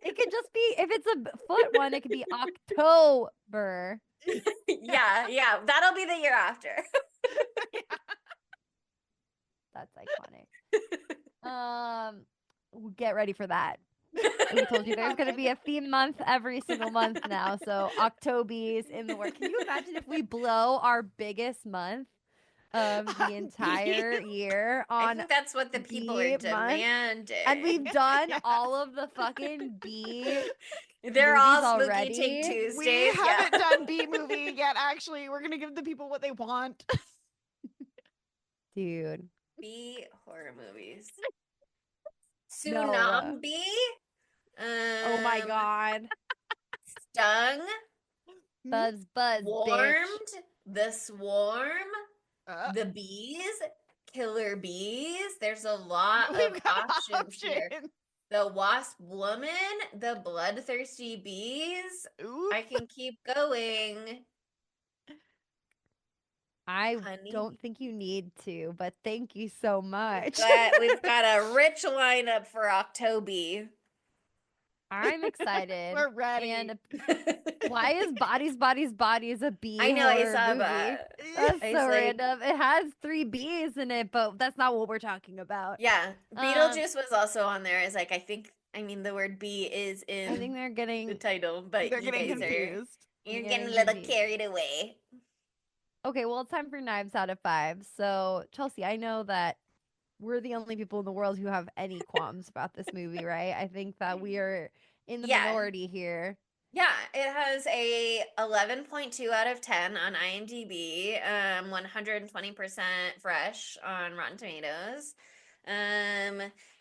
It could just be if it's a foot one. It could be October. Yeah, that'll be the year after. That's iconic. Get ready for that. We told you there's going to be a theme month every single month now. So October's in the work. Can you imagine if we blow our biggest month of the entire year I on think that's what the people are B month? demanding. And we've done Yeah. all of the fucking B. They're movies all Spooky already. Take We Tuesdays. haven't done B movie yet, actually. We're gonna give the people what they want. Dude. B horror movies. No. Tsunami. Oh my god. Stung. Buzz, bitch. Warmed. The Swarm. Uh, The Bees. Killer Bees. There's a lot we've of got options here. options. The Wasp Woman. The Bloodthirsty Bees. Ooh. I can keep going. I Honey. don't think you need to, but thank you so much. We've got a rich lineup for October. I'm excited. We're ready. And why is Bodies a B I know, I horror saw movie? that. That's I so was like- random. It has 3 B's in it, but that's not what we're talking about. Yeah, Beetlejuice was also on there. Is like, I mean, the word B is in I think they're the getting title, but They're you getting guys confused. you're Getting getting a little confused. carried away. Okay, well, it's time for Knives Out of 5. So, Chelsea, I know that we're the only people in the world who have any qualms about this movie, right? I think that we are in the Yeah. minority here. Yeah, it has a 11.2 out of 10 on IMDb, 120% fresh on Rotten Tomatoes.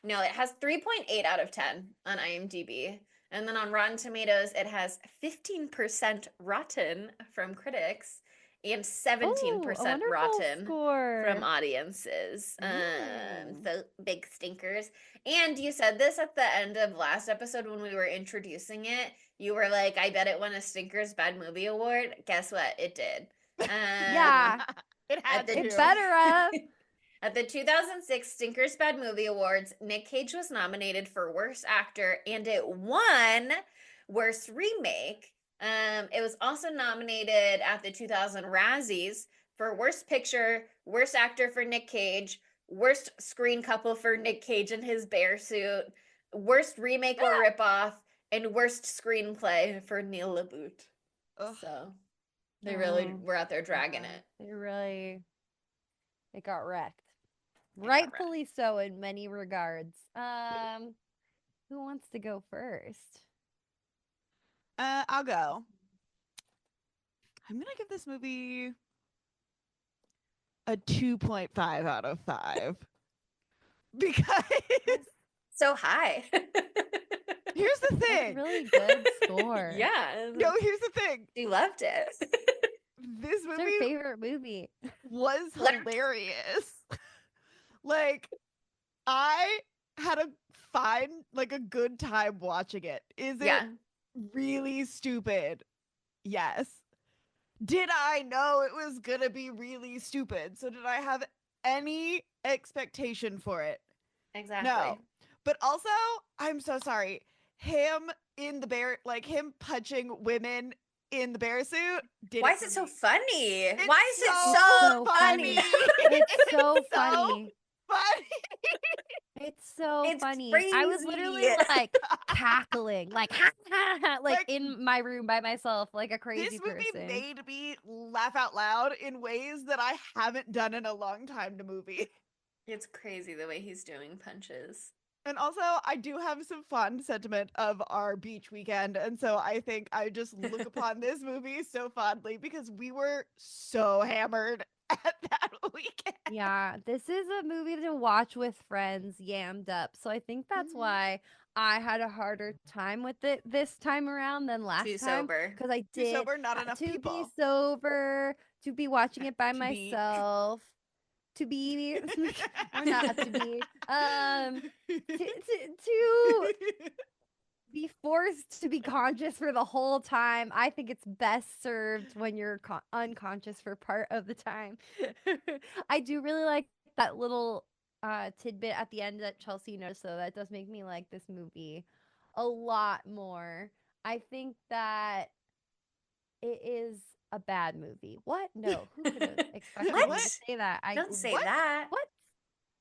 No, it has 3.8 out of 10 on IMDb. And then on Rotten Tomatoes, it has 15% rotten from critics and 17% rotten score from audiences. Ooh. So big stinkers. And you said this at the end of last episode when we were introducing it. You were like, I bet it won a Stinkers Bad Movie Award. Guess what? It did. Yeah. It had the to. It better have. At the 2006 Stinkers Bad Movie Awards, Nick Cage was nominated for Worst Actor and it won Worst Remake. It was also nominated at the 2000 Razzies for Worst Picture, Worst Actor for Nick Cage, Worst Screen Couple for Nick Cage in his bear suit, Worst Remake or Ripoff, and Worst Screenplay for Neil LaBute. Ugh. So they really Oh, were out there dragging it. It got wrecked. got Rightfully so in many regards. Who wants to go first? I'll go. I'm gonna give this movie a 2.5 out of 5 because So high. here's the That's thing. a really good score. Yeah. No, here's the thing. You loved it. This It's our movie favorite movie. was hilarious. Like, I had a good time watching it. Is it Yeah. really stupid? Yes. Did I know it was gonna be really stupid? So did I have any expectation for it? Exactly. No. But also, I'm so sorry. Him in the bear, like him punching women in the bear suit. Why is it so funny? It's Why is it so so funny. funny? It's so so funny. funny. It's so It's funny. I was literally crazy. like cackling, like ha, ha, ha, like Like, in my room by myself, like a crazy This movie person. made me laugh out loud in ways that I haven't done in a long time to movie. It's crazy the way he's doing punches. And also, I do have some fond sentiment of our beach weekend. And so I think I just look upon this movie so fondly because we were so hammered at that weekend. Yeah, this is a movie to watch with friends, yammed up. So I think that's Mhm. why I had a harder time with it this time around than last Too time. sober. Because I Too did sober, not enough to people. be sober, to be watching it by To be. myself, to be or not to be, to be forced to be conscious for the whole time. I think it's best served when you're unconscious for part of the time. I do really like that little tidbit at the end that Chelsea noticed, though. That does make me like this movie a lot more. I think that it is a bad movie. What? No, who could have expected me What? to say that? Don't say What? that. What?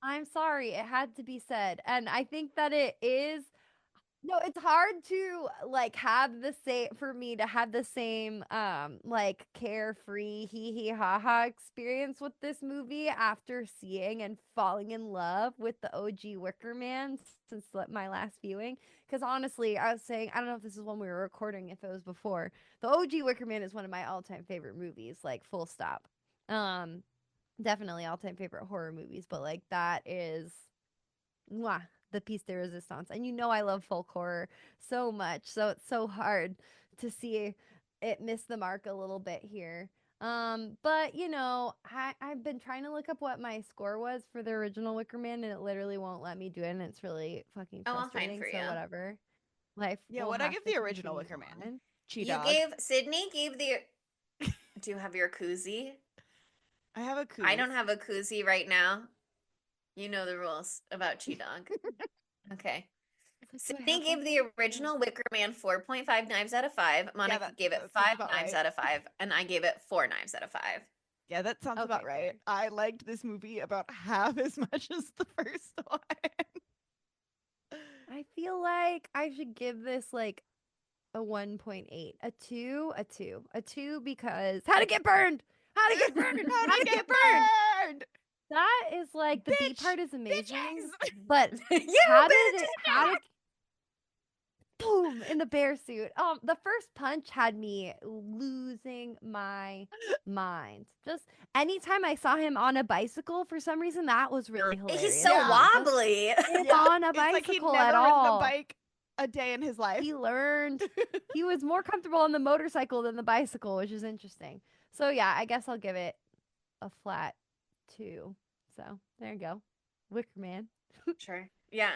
I'm sorry, it had to be said. And I think that it is No, it's hard to like have the same for me to have the same like carefree hee hee ha ha experience with this movie after seeing and falling in love with the OG Wicker Man since my last viewing. Because honestly, I was saying I don't know if this is when we were recording, if it was before. The OG Wicker Man is one of my all-time favorite movies, like full stop. Um, definitely all-time favorite horror movies, but like that is mwah, the piece de resistance. And you know I love folk horror so much, so it's so hard to see it miss the mark a little bit here. But you know, I've been trying to look up what my score was for the original Wicker Man, and it literally won't let me do it, and it's really fucking Oh, I'll find frustrating. for So you. whatever, life Yeah, will what I have give to the original continue Wicker Man? on. You Dog. gave Sydney gave the. Do you have your koozie? I have a I coos. don't have a koozie right now. You know the rules about Dog. Okay. It's like, do I Sydney have gave one? the Yeah. original Wicker Man 4.5 knives out of 5. Yeah, Monica gave it that sounds 5 about knives right. out of 5. And I gave it 4 knives out of 5. Yeah, that sounds Okay, about right. fair. I liked this movie about half as much as the first one. I feel like I should give this like a 1.8, a 2, a 2, a 2 because how to get burned, how to get burned, How how to to get get burned. burned, That is like the B bitch, part is amazing, bitches. but You how bitch! to boom in the bear suit. The first punch had me losing my mind. Just anytime I saw him on a bicycle, for some reason that was really He's hilarious so to Yeah. me. Just wobbly. him Yeah, on a it's like he'd bicycle at never ridden a all. bike a day in his life. He learned he was more comfortable on the motorcycle than the bicycle, which is interesting. So yeah, I guess I'll give it a flat 2. So there you go. Wicker Man. Sure. Yeah.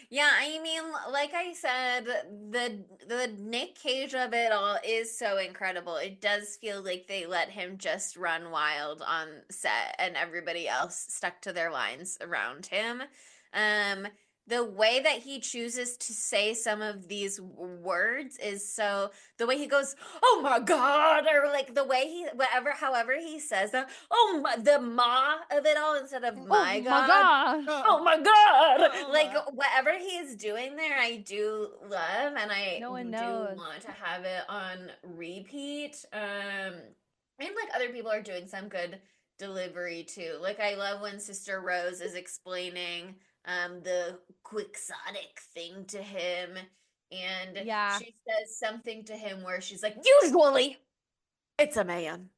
Yeah, I mean, like I said, the Nick Cage of it all is so incredible. It does feel like they let him just run wild on set and everybody else stuck to their lines around him. Um the way that he chooses to say some of these words is so the way he goes, "Oh my God," or like the way he whatever however he says that, "Oh my," the ma of it all instead of Oh "my my God." gosh. Oh my God. Oh Like my. whatever he's doing there, I do love and I No one do knows. want to have it on repeat. And like other people are doing some good delivery too. Like I love when Sister Rose is explaining the quixotic thing to him and Yeah. she says something to him where she's like, "Usually it's a man."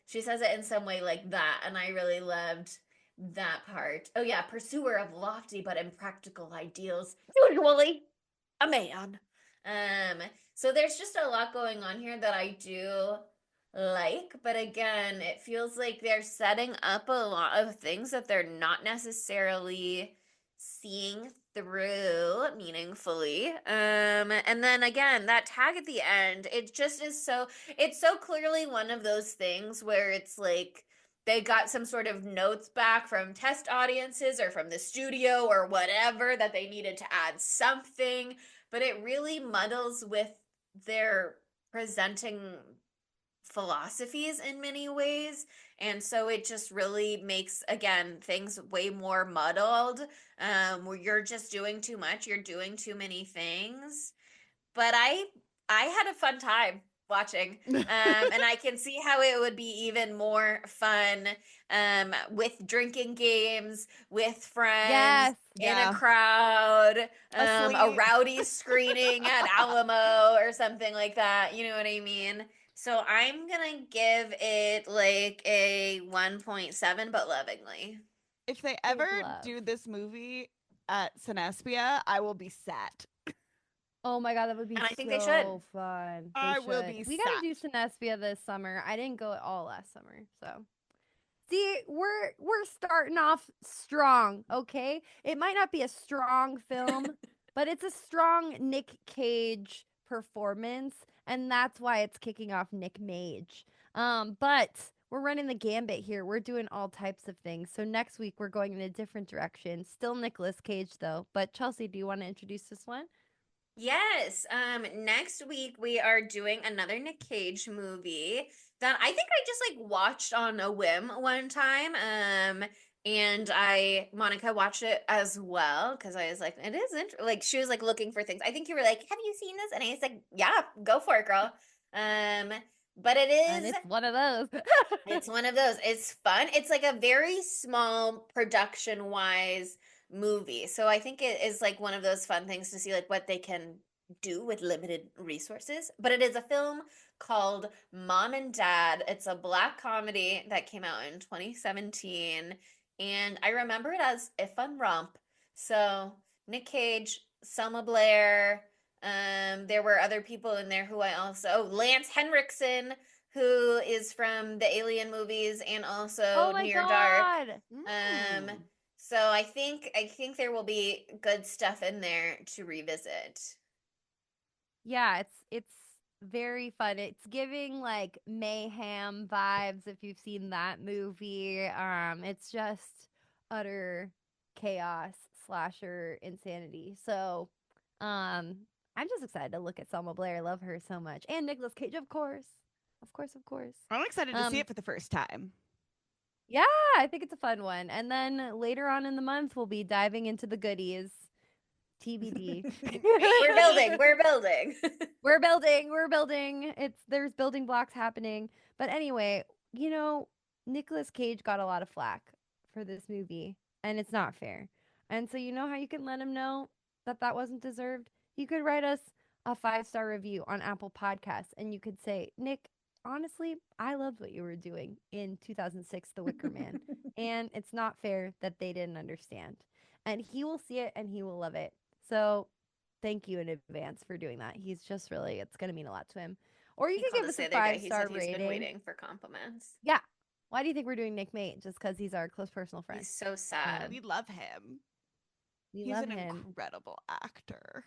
She says it in some way like that, and I really loved that part. Oh yeah, pursuer of lofty but impractical ideals, usually a man. Um, so there's just a lot going on here that I do like, but again, it feels like they're setting up a lot of things that they're not necessarily seeing through meaningfully. And then again, that tag at the end, it just is so it's so clearly one of those things where it's like they got some sort of notes back from test audiences or from the studio or whatever that they needed to add something, but it really muddles with their presenting philosophies in many ways. And so it just really makes, again, things way more muddled, where you're just doing too much, you're doing too many things. But I had a fun time watching. And I can see how it would be even more fun with drinking games, with friends, Yes. in a Yeah. crowd, a Asleep. rowdy screening at Alamo or something like that. You know what I mean? So I'm gonna give it like a 1.7, but lovingly. If they ever Big love. do this movie at Cinespia, I will be set. Oh my God, that would be And I think they should. so fun. They I will should. be We gotta do set. Cinespia this summer. I didn't go at all last summer, so see, we're starting off strong, okay? It might not be a strong film, but it's a strong Nick Cage performance, and that's why it's kicking off Nick Mage. But we're running the gambit here. We're doing all types of things. So next week we're going in a different direction. Still Nicolas Cage though. But Chelsea, do you want to introduce this one? Yes. Next week we are doing another Nick Cage movie that I think I just like watched on a whim one time. And Monica watched it as well because I was like, it is interesting. Like she was like looking for things. I think you were like, have you seen this? And I was like, yeah, go for it, girl. But it And is, it's one of those. it's one of those. It's fun. It's like a very small production wise movie. So I think it is like one of those fun things to see like what they can do with limited resources. But it is a film called Mom and Dad. It's a Black comedy that came out in 2017. And I remember it as a fun romp. So Nick Cage, Selma Blair, there were other people in there who I also, oh, Lance Henriksen, who is from the Alien movies and Oh also my Near Dark. God. Um, so I think there will be good stuff in there to revisit. Yeah, it's very fun. It's giving like mayhem vibes if you've seen that movie. It's just utter chaos slasher insanity. So, I'm just excited to look at Selma Blair. I love her so much. And Nicolas Cage, of course. Of course, of course. I'm excited to see it for the first time. Yeah, I think it's a fun one. And then later on in the month, we'll be diving into the goodies. TBD. We're building. We're building. We're building. There's building blocks happening. But anyway, Nicolas Cage got a lot of flack for this movie, and it's not fair. And so you know how you can let him know that wasn't deserved? You could write us a 5-star review on Apple Podcasts, and you could say, Nick, honestly, I loved what you were doing in 2006, The Wicker Man, and it's not fair that they didn't understand. And he will see it and he will love it. So thank you in advance for doing that. He's just really, it's going to mean a lot to him. Or you He can called give us us the a other day. He 5-star said he's been rating. waiting for compliments. Yeah. Why do you think we're doing Nick Mate? Just because he's our close personal friend. He's so sad. We love him. We He's love an him. incredible actor.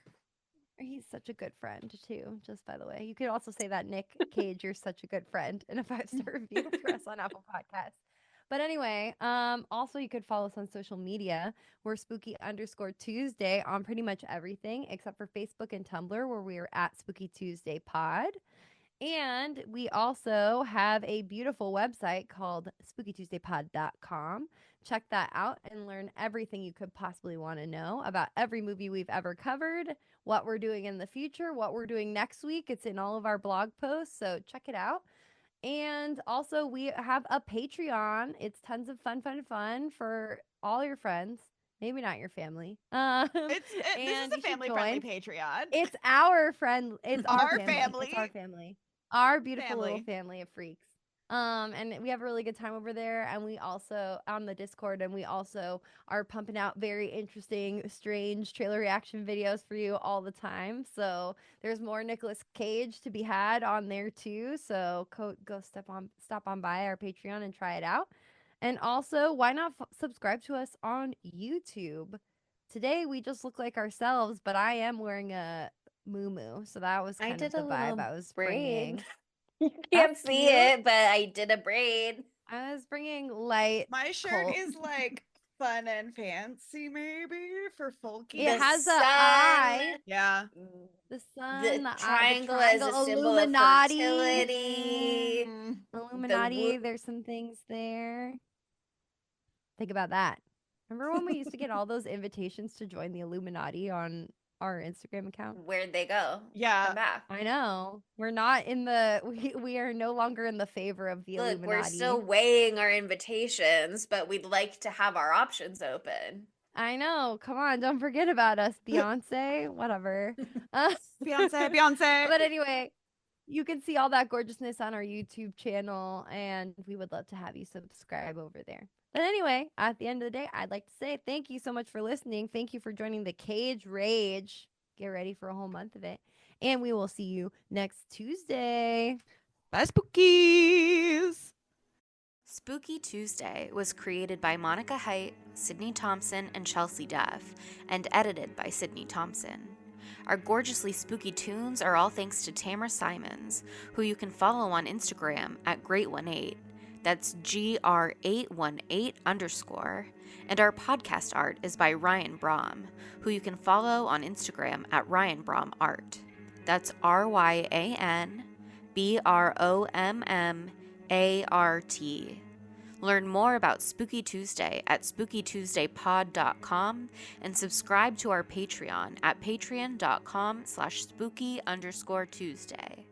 He's such a good friend too, just by the way. You could also say that, Nick Cage, you're such a good friend in a 5-star review for us on Apple Podcasts. But anyway, also you could follow us on social media. We're spooky_Tuesday on pretty much everything except for Facebook and Tumblr, where we are at Spooky Tuesday Pod. And we also have a beautiful website called spookytuesdaypod.com. Check that out and learn everything you could possibly want to know about every movie we've ever covered, what we're doing in the future, what we're doing next week. It's in all of our blog posts, so check it out. And also, we have a Patreon. It's tons of fun for all your friends. Maybe not your family. This is a family-friendly Patreon. It's our friend. It's our family. It's our family. Our beautiful little family of freaks. And we have a really good time over there. And we also on the Discord, and we also are pumping out very interesting, strange trailer reaction videos for you all the time. So there's more Nicolas Cage to be had on there too. So go stop on by our Patreon and try it out. And also, why not subscribe to us on YouTube? Today we just look like ourselves, but I am wearing a muumuu, so that was kind of the vibe I was bringing. You can't see it, but I did a braid. I was bringing light. My shirt is like fun and fancy, maybe for folky. It has an eye. Yeah. The sun, the triangle as a symbol Illuminati. of fertility. Illuminati. There's some things there. Think about that. Remember when we used to get all those invitations to join the Illuminati on our Instagram account? Where'd they go? Yeah. Come back. I know. We're not in the we are no longer in the favor of the Illuminati. We're still weighing our invitations, but we'd like to have our options open. I know. Come on, don't forget about us, Beyonce. Whatever. Beyonce. But anyway, you can see all that gorgeousness on our YouTube channel, and we would love to have you subscribe over there. But anyway, at the end of the day, I'd like to say thank you so much for listening. Thank you for joining the Cage Rage. Get ready for a whole month of it. And we will see you next Tuesday. Bye, spookies. Spooky Tuesday was created by Monica Haidt, Sydney Thompson, and Chelsea Duff, and edited by Sydney Thompson. Our gorgeously spooky tunes are all thanks to Tamara Simons, who you can follow on Instagram at Great18. That's GR818_. And our podcast art is by Ryan Brom, who you can follow on Instagram at Ryan Brom Art. That's RyanBrommArt. Learn more about Spooky Tuesday at spookytuesdaypod.com and subscribe to our Patreon at patreon.com/spooky_Tuesday.